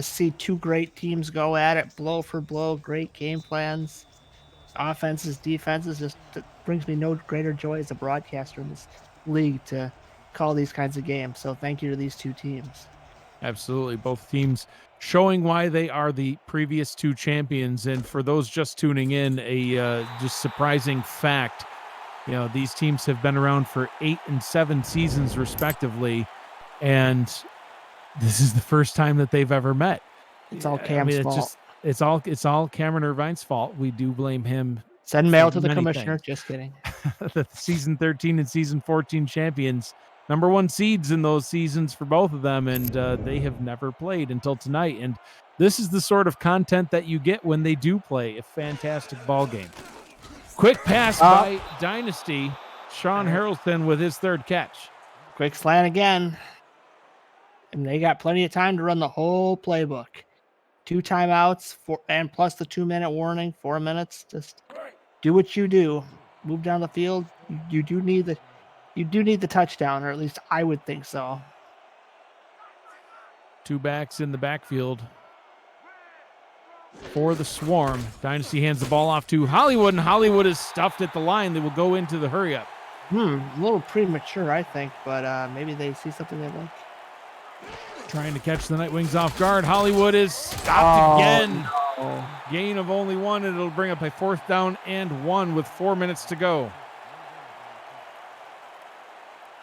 [SPEAKER 3] see 2 great teams go at it, blow for blow, great game plans, offenses, defenses. Just it brings me no greater joy as a broadcaster in this league to call these kinds of games. So thank you to these 2 teams.
[SPEAKER 2] Absolutely. Both teams showing why they are the previous 2 champions. And for those just tuning in, a just surprising fact, these teams have been around for 8 and 7 seasons respectively. And this is the first time that they've ever met.
[SPEAKER 3] It's all Cam's fault.
[SPEAKER 2] It's all Cameron Irvine's fault. We do blame him.
[SPEAKER 3] Send mail to the commissioner. Just kidding.
[SPEAKER 2] The season 13 and season 14 champions, number 1 seeds in those seasons for both of them, and they have never played until tonight. And this is the sort of content that you get when they do play a fantastic ball game. Quick pass by Dynasty. Sean Harrelson with his 3rd catch.
[SPEAKER 3] Quick slant again. And they got plenty of time to run the whole playbook. 2 timeouts, and plus the 2-minute warning, 4 minutes. Just do what you do. Move down the field. You do need the touchdown, or at least I would think so.
[SPEAKER 2] 2 backs in the backfield for the Swarm. Dynasty hands the ball off to Hollywood, and Hollywood is stuffed at the line. They will go into the hurry up.
[SPEAKER 3] A little premature, I think, but maybe they see something they like.
[SPEAKER 2] Trying to catch the Nightwings off guard. Hollywood is stopped again. Gain of only 1, and it'll bring up a 4th down and 1 with 4 minutes to go.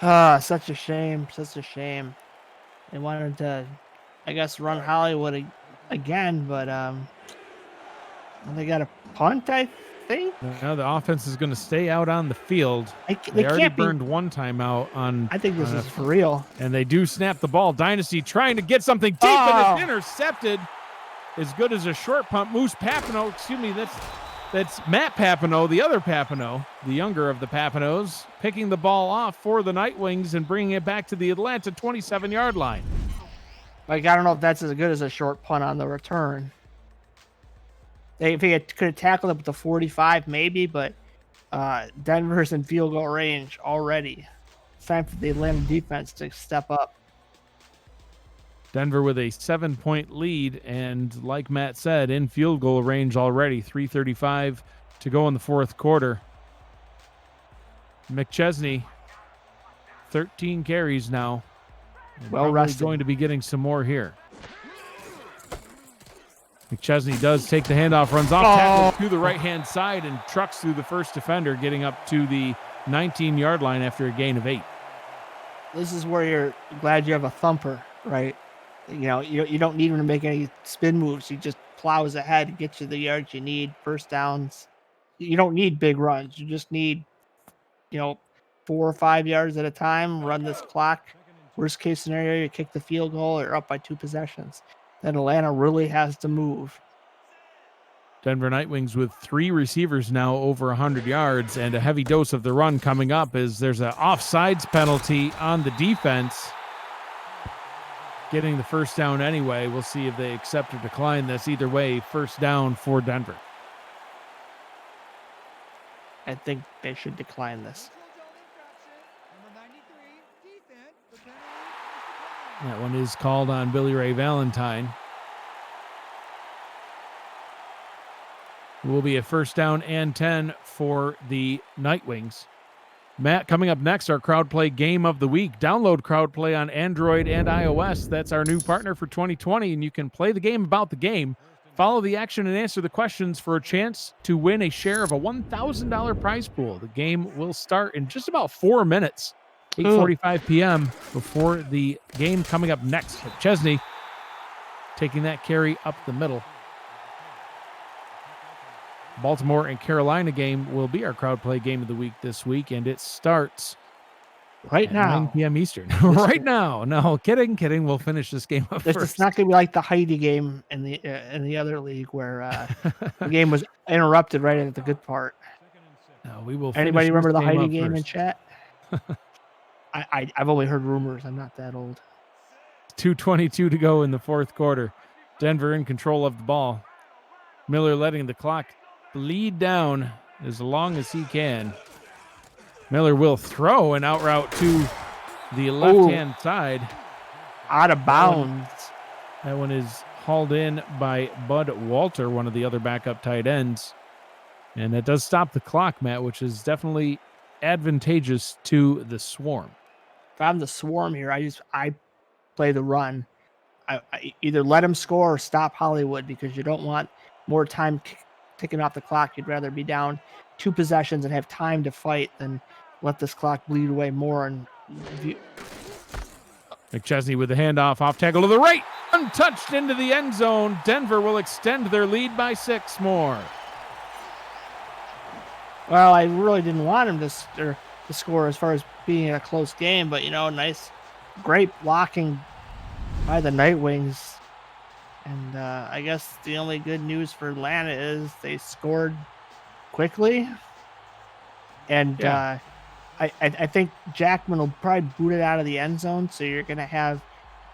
[SPEAKER 3] Such a shame. Such a shame. They wanted to, I guess, run Hollywood again, but they got a punt, I think.
[SPEAKER 2] Now the offense is going to stay out on the field.
[SPEAKER 3] They
[SPEAKER 2] already
[SPEAKER 3] can't be.
[SPEAKER 2] burned 1 timeout on.
[SPEAKER 3] I think this is for real.
[SPEAKER 2] And they do snap the ball. Dynasty trying to get something deep, and it's intercepted. As good as a short punt. Moose Papineau, excuse me, that's Matt Papineau, the other Papineau, the younger of the Papineaus, picking the ball off for the Nightwings and bringing it back to the Atlanta 27-yard line.
[SPEAKER 3] Like, I don't know if that's as good as a short punt on the return. If he could have tackled it with the 45, maybe, but Denver's in field goal range already. It's time for the Atlanta defense to step up.
[SPEAKER 2] Denver with a 7-point lead, and like Matt said, in field goal range already. 3:35 to go in the 4th quarter. McChesney, 13 carries now.
[SPEAKER 3] Well rested.
[SPEAKER 2] Going to be getting some more here. McChesney does take the handoff, runs off tackle to the right-hand side, and trucks through the first defender, getting up to the 19-yard line after a gain of 8.
[SPEAKER 3] This is where you're glad you have a thumper, right? You know, you don't need him to make any spin moves. He just plows ahead and gets you the yards you need, first downs. You don't need big runs. You just need, 4 or 5 yards at a time, run this clock. Worst case scenario, you kick the field goal or up by 2 possessions. Then Atlanta really has to move.
[SPEAKER 2] Denver Nightwings with 3 receivers now over 100 yards, and a heavy dose of the run coming up as there's an offsides penalty on the defense. Getting the first down anyway. We'll see if they accept or decline this. Either way, first down for Denver.
[SPEAKER 3] I think they should decline this.
[SPEAKER 2] That one is called on Billy Ray Valentine. It will be a first down and 10 for the Nightwings. Matt, coming up next, our Crowd Play Game of the Week. Download Crowd Play on Android and iOS. That's our new partner for 2020, and you can play the game about the game, follow the action, and answer the questions for a chance to win a share of a $1,000 prize pool. The game will start in just about 4 minutes, 8:45 p.m. before the game coming up next. Chesney taking that carry up the middle. Baltimore and Carolina game will be our Crowd Play Game of the Week this week, and it starts
[SPEAKER 3] right now,
[SPEAKER 2] 9 p.m. Eastern. Right now. No, kidding. We'll finish this game up first.
[SPEAKER 3] It's not going to be like the Heidi game in the other league where the game was interrupted right at the good part.
[SPEAKER 2] No, we will.
[SPEAKER 3] Anybody remember the Heidi game
[SPEAKER 2] first
[SPEAKER 3] in chat? I've only heard rumors. I'm not that old.
[SPEAKER 2] 2:22 to go in the 4th quarter. Denver in control of the ball. Miller letting the clock bleed down as long as he can. Miller will throw an out route to the left-hand side.
[SPEAKER 3] Out of bounds.
[SPEAKER 2] That one is hauled in by Bud Walter, one of the other backup tight ends. And that does stop the clock, Matt, which is definitely advantageous to the Swarm.
[SPEAKER 3] If I'm the Swarm here, I play the run. I either let him score or stop Hollywood, because you don't want more time ticking off the clock. You'd rather be down 2 possessions and have time to fight than let this clock bleed away more. And
[SPEAKER 2] McChesney with the handoff, off tackle to the right, untouched into the end zone. Denver will extend their lead by 6 more.
[SPEAKER 3] Well, I really didn't want him to score as far as being a close game, but great blocking by the Nightwings. And I guess the only good news for Atlanta is they scored quickly. And I think Jackman will probably boot it out of the end zone. So you're going to have,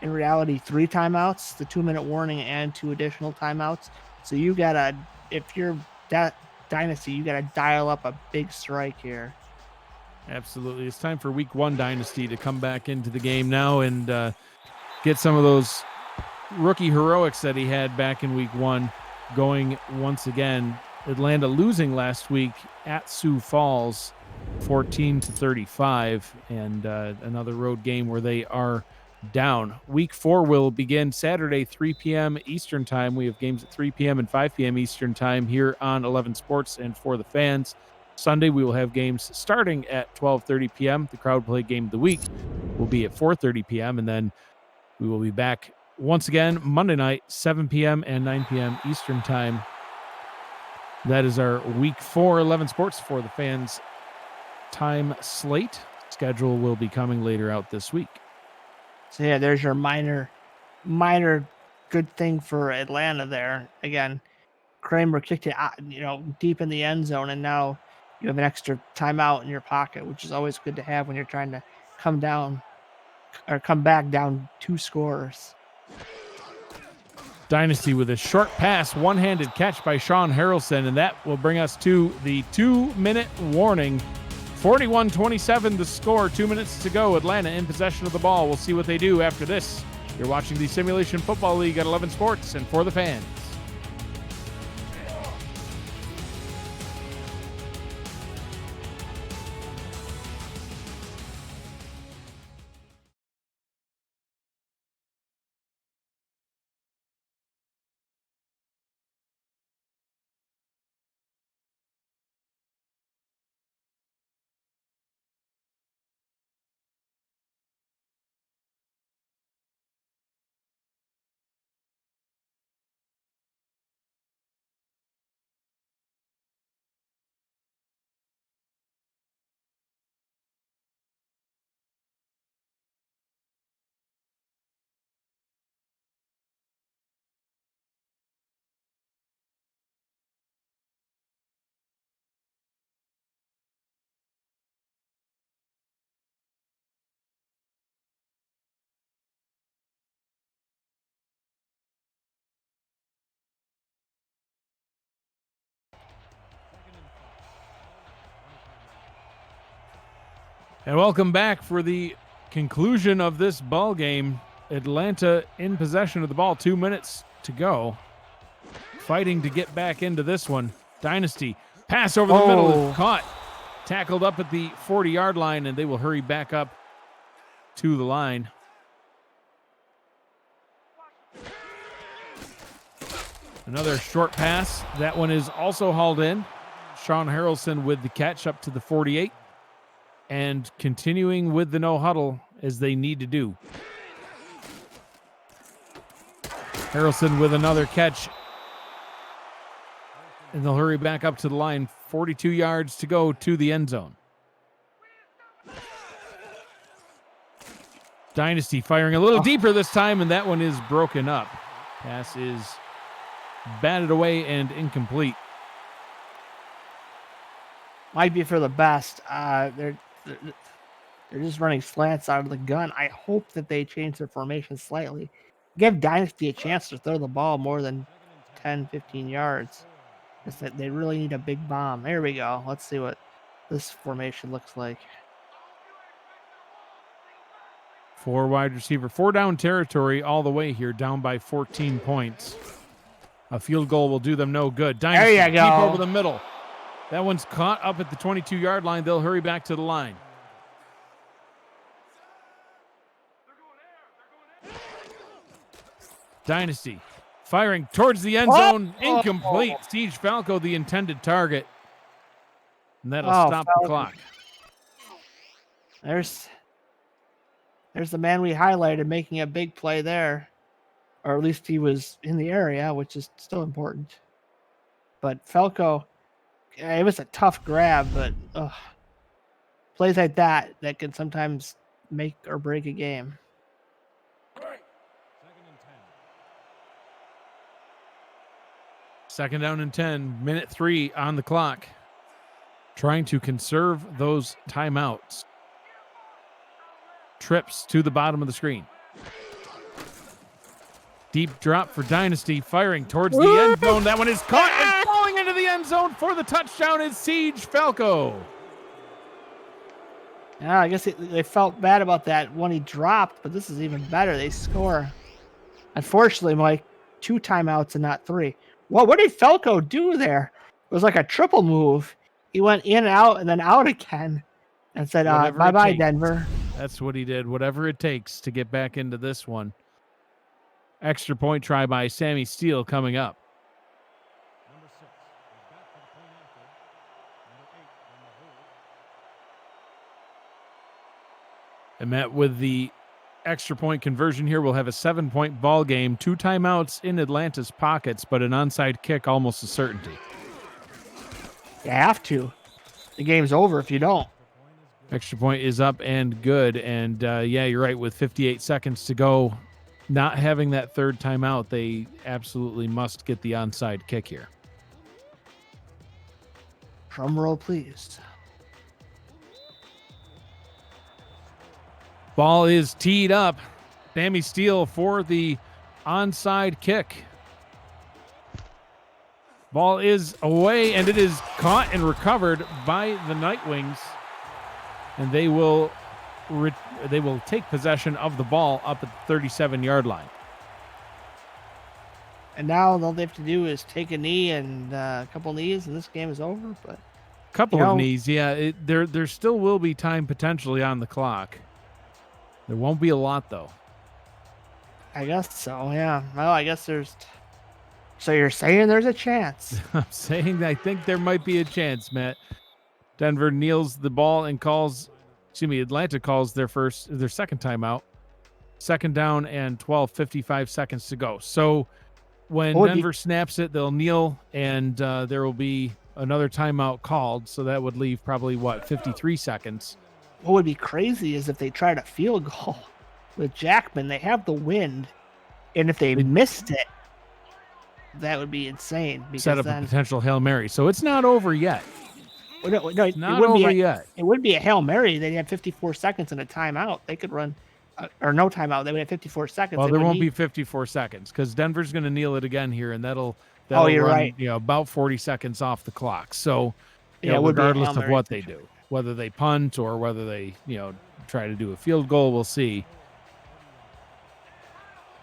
[SPEAKER 3] in reality, 3 timeouts, the 2-minute warning and 2 additional timeouts. So you got to, if you're that Dynasty, you got to dial up a big strike here.
[SPEAKER 2] Absolutely. It's time for Week 1 Dynasty to come back into the game now and get some of those rookie heroics that he had back in Week 1 going once again. Atlanta losing last week at Sioux Falls 14-35, and another road game where they are down. Week 4 will begin Saturday, 3 p.m. Eastern Time. We have games at 3 p.m. and 5 p.m. Eastern Time here on 11 Sports and For the Fans. Sunday, we will have games starting at 12:30 p.m. The Crowd Play Game of the Week will be at 4:30 p.m. And then we will be back once again Monday night, 7 p.m. and 9 p.m. Eastern Time. That is our Week 4 11 Sports For the Fans time slate. Schedule will be coming later out this week.
[SPEAKER 3] So yeah, there's your minor good thing for Atlanta there. Again, Kramer kicked it out, deep in the end zone, and now you have an extra timeout in your pocket, which is always good to have when you're trying to come back down 2 scores.
[SPEAKER 2] Dynasty with a short pass, one-handed catch by Sean Harrelson, and that will bring us to the 2-minute warning. 41-27 the score, 2 minutes to go. Atlanta in possession of the ball. We'll see what they do after this. You're watching the Simulation Football League at 11 Sports and For the Fans. And welcome back for the conclusion of this ball game. Atlanta in possession of the ball, 2 minutes to go. Fighting to get back into this one. Dynasty, pass over the middle is caught. Tackled up at the 40-yard line, and they will hurry back up to the line. Another short pass. That one is also hauled in. Sean Harrelson with the catch up to the 48. And continuing with the no huddle as they need to do. Harrelson with another catch. And they'll hurry back up to the line. 42 yards to go to the end zone. Dynasty firing a little deeper this time, and that one is broken up. Pass is batted away and incomplete.
[SPEAKER 3] Might be for the best. They're just running slants out of the gun. I hope that they change their formation slightly. Give Dynasty a chance to throw the ball more than 10, 15 yards. Just that they really need a big bomb. There we go. Let's see what this formation looks like.
[SPEAKER 2] 4 wide receiver, 4 down territory all the way here, down by 14 points. A field goal will do them no good. Dynasty
[SPEAKER 3] there you go.
[SPEAKER 2] Deep over the middle. That one's caught up at the 22-yard line. They'll hurry back to the line. Dynasty firing towards the end zone. Incomplete. Siege Falco, the intended target. And that'll stop the clock.
[SPEAKER 3] There's the man we highlighted making a big play there. Or at least he was in the area, which is still important. But Falco, it was a tough grab, but plays like that can sometimes make or break a game.
[SPEAKER 2] Second down and 10, minute 3 on the clock. Trying to conserve those timeouts. Trips to the bottom of the screen. Deep drop for Dynasty, firing towards the end zone. That one is caught and falling into the end zone for the touchdown is Siege Falco.
[SPEAKER 3] Yeah, I guess they felt bad about that when he dropped, but this is even better. They score. Unfortunately, Mike, 2 timeouts and not 3. Well, what did Falco do there? It was like a triple move. He went in and out and then out again and said, bye-bye, Denver.
[SPEAKER 2] That's what he did. Whatever it takes to get back into this one. Extra point try by Sammy Steele coming up. And Matt, with the extra point conversion here, we'll have a 7-point ball game. 2 timeouts in Atlanta's pockets, but an onside kick almost a certainty.
[SPEAKER 3] You have to. The game's over if you don't.
[SPEAKER 2] Extra point is up and good. And yeah, you're right. With 58 seconds to go, not having that third timeout, they absolutely must get the onside kick here.
[SPEAKER 3] Drum roll, please.
[SPEAKER 2] Ball is teed up. Sammy Steele for the onside kick. Ball is away, and it is caught and recovered by the Nightwings. And they will take possession of the ball up at the 37-yard line.
[SPEAKER 3] And now all they have to do is take a knee and a couple knees, and this game is over. But
[SPEAKER 2] couple of knees, yeah. There still will be time potentially on the clock. There won't be a lot, though.
[SPEAKER 3] I guess so, yeah. Well, I guess there's... So you're saying there's a chance?
[SPEAKER 2] I'm saying I think there might be a chance, Matt. Denver kneels the ball and Atlanta calls their second timeout. Second down and 12, 55 seconds to go. So when Denver snaps it, they'll kneel, and there will be another timeout called. So that would leave probably, 53 seconds.
[SPEAKER 3] What would be crazy is if they tried a field goal with Jackman. They have the wind, and if they missed it, that would be insane. Because
[SPEAKER 2] set up a potential Hail Mary. So it's not over yet.
[SPEAKER 3] No,
[SPEAKER 2] it's not over yet.
[SPEAKER 3] It would be a Hail Mary. They'd have 54 seconds and a timeout. They could run, or no timeout. They would have 54 seconds.
[SPEAKER 2] Well, there won't be 54 seconds because Denver's going to kneel it again here, and that'll
[SPEAKER 3] you're
[SPEAKER 2] run,
[SPEAKER 3] right.
[SPEAKER 2] About 40 seconds off the clock. So,
[SPEAKER 3] regardless
[SPEAKER 2] of what they do, whether they punt or whether they, try to do a field goal, we'll see.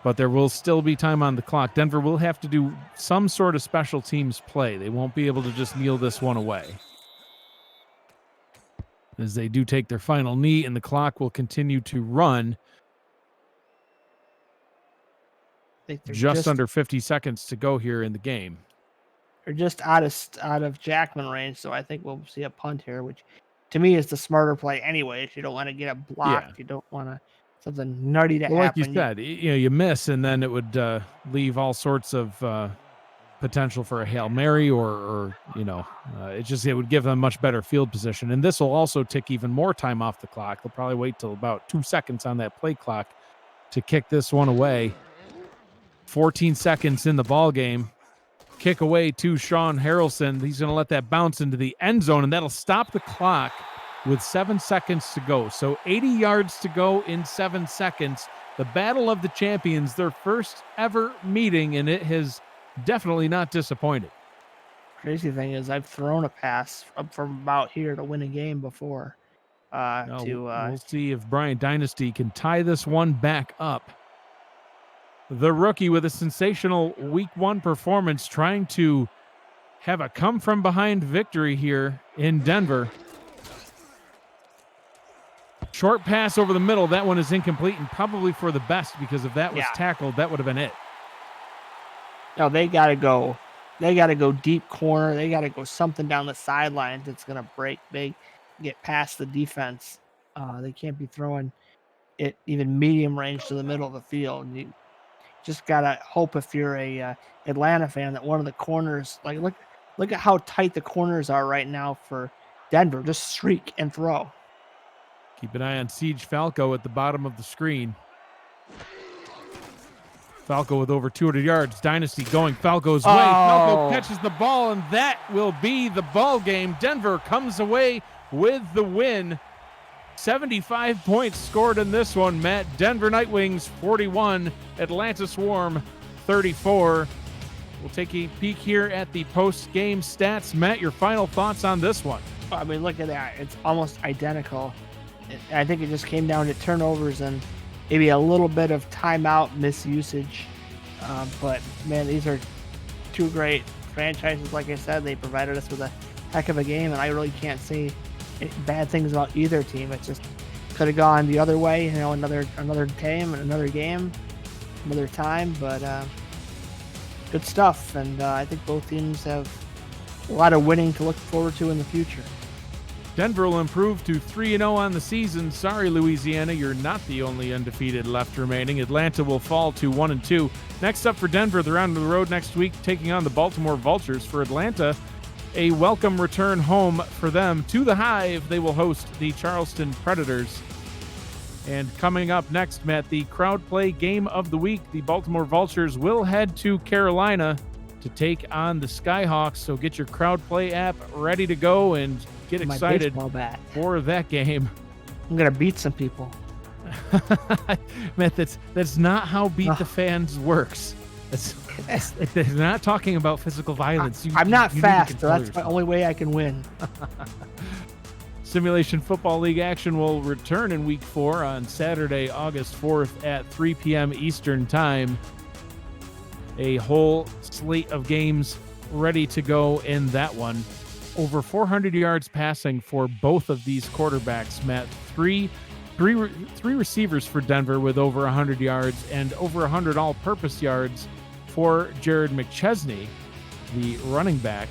[SPEAKER 2] But there will still be time on the clock. Denver will have to do some sort of special teams play. They won't be able to just kneel this one away. As they do take their final knee, and the clock will continue to run. Just under 50 seconds to go here in the game.
[SPEAKER 3] They're just out of Jackman range, so I think we'll see a punt here, which to me is the smarter play anyways. You don't want to get it blocked. Yeah. You don't want something nutty to happen.
[SPEAKER 2] Like you said, you miss, and then it would leave all sorts of potential for a Hail Mary or it would give them much better field position. And this will also tick even more time off the clock. They'll probably wait till about 2 seconds on that play clock to kick this one away. 14 seconds in the ball game. Kick away to Sean Harrelson. He's going to let that bounce into the end zone, and that'll stop the clock with 7 seconds to go. So 80 yards to go in 7 seconds. The Battle of the Champions, their first ever meeting, and it has definitely not disappointed.
[SPEAKER 3] Crazy thing is I've thrown a pass up from about here to win a game before.
[SPEAKER 2] We'll see if Bryant Dynasty can tie this one back up. The rookie with a sensational Week 1 performance, trying to have a come-from-behind victory here in Denver. Short pass over the middle. That one is incomplete, and probably for the best, because if that was tackled, that would have been it.
[SPEAKER 3] No, they got to go. They got to go deep corner. They got to go something down the sidelines that's going to break big, get past the defense. They can't be throwing it even medium range to the middle of the field. You just got to hope, if you're a Atlanta fan, that one of the corners, like look at how tight the corners are right now for Denver. Just streak and throw.
[SPEAKER 2] Keep an eye on Siege Falco at the bottom of the screen. Falco with over 200 yards. Dynasty going Falco's way. Falco catches the ball, and that will be the ball game. Denver comes away with the win. 75 points scored in this one, Matt. Denver Nightwings 41, Atlanta Swarm 34. We'll take a peek here at the post-game stats. Matt, your final thoughts on this one?
[SPEAKER 3] I mean, look at that. It's almost identical. I think it just came down to turnovers and maybe a little bit of timeout misusage. But, man, these are two great franchises. Like I said, they provided us with a heck of a game, and I really can't say bad things about either team. It's just Could have gone the other way, another game, another time, but good stuff. And I think both teams have a lot of winning to look forward to in the future.
[SPEAKER 2] Denver will improve to 3-0 on the season. Sorry, Louisiana, you're not the only undefeated left remaining. Atlanta will fall to 1-2. Next up for Denver, they're on the road next week, taking on the Baltimore Vultures. For Atlanta, a welcome return home for them to the Hive. They will host the Charleston Predators. And coming up next, Matt, the crowd play game of the week. The Baltimore Vultures will head to Carolina to take on the Skyhawks. So get your crowd play app ready to go and get excited for that game.
[SPEAKER 3] I'm gonna beat some people.
[SPEAKER 2] Matt, that's not how Beat the Fans works. They're not talking about physical violence.
[SPEAKER 3] I'm not fast, so that's my only way I can win.
[SPEAKER 2] Simulation Football League action will return in Week 4 on Saturday, August 4th at 3 p.m. Eastern Time. A whole slate of games ready to go in that one. Over 400 yards passing for both of these quarterbacks, Matt. Three receivers for Denver with over 100 yards and over 100 all-purpose yards for Jared McChesney, the running back.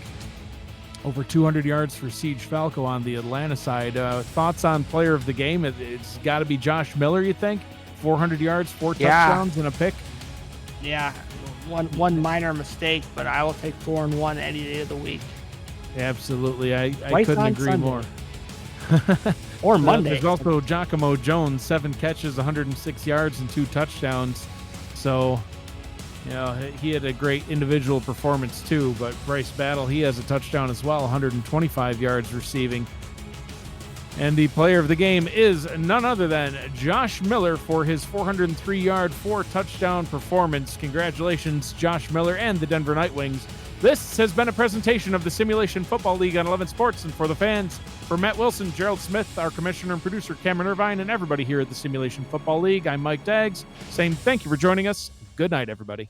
[SPEAKER 2] Over 200 yards for Siege Falco on the Atlanta side. Thoughts on player of the game? It's got to be Josh Miller, you think? 400 yards, 4 touchdowns, and a pick?
[SPEAKER 3] Yeah, one minor mistake, but I will take 4 and 1 any day of the week.
[SPEAKER 2] Absolutely. I couldn't agree
[SPEAKER 3] Sunday.
[SPEAKER 2] more.
[SPEAKER 3] Or Monday.
[SPEAKER 2] There's also Giacomo Jones, 7 catches, 106 yards, and 2 touchdowns. So, he had a great individual performance too, but Bryce Battle, he has a touchdown as well, 125 yards receiving. And the player of the game is none other than Josh Miller for his 403-yard, 4-touchdown performance. Congratulations, Josh Miller and the Denver Nightwings. This has been a presentation of the Simulation Football League on 11 Sports and for the fans. For Matt Wilson, Gerald Smith, our commissioner and producer Cameron Irvine, and everybody here at the Simulation Football League, I'm Mike Daggs, saying thank you for joining us. Good night, everybody.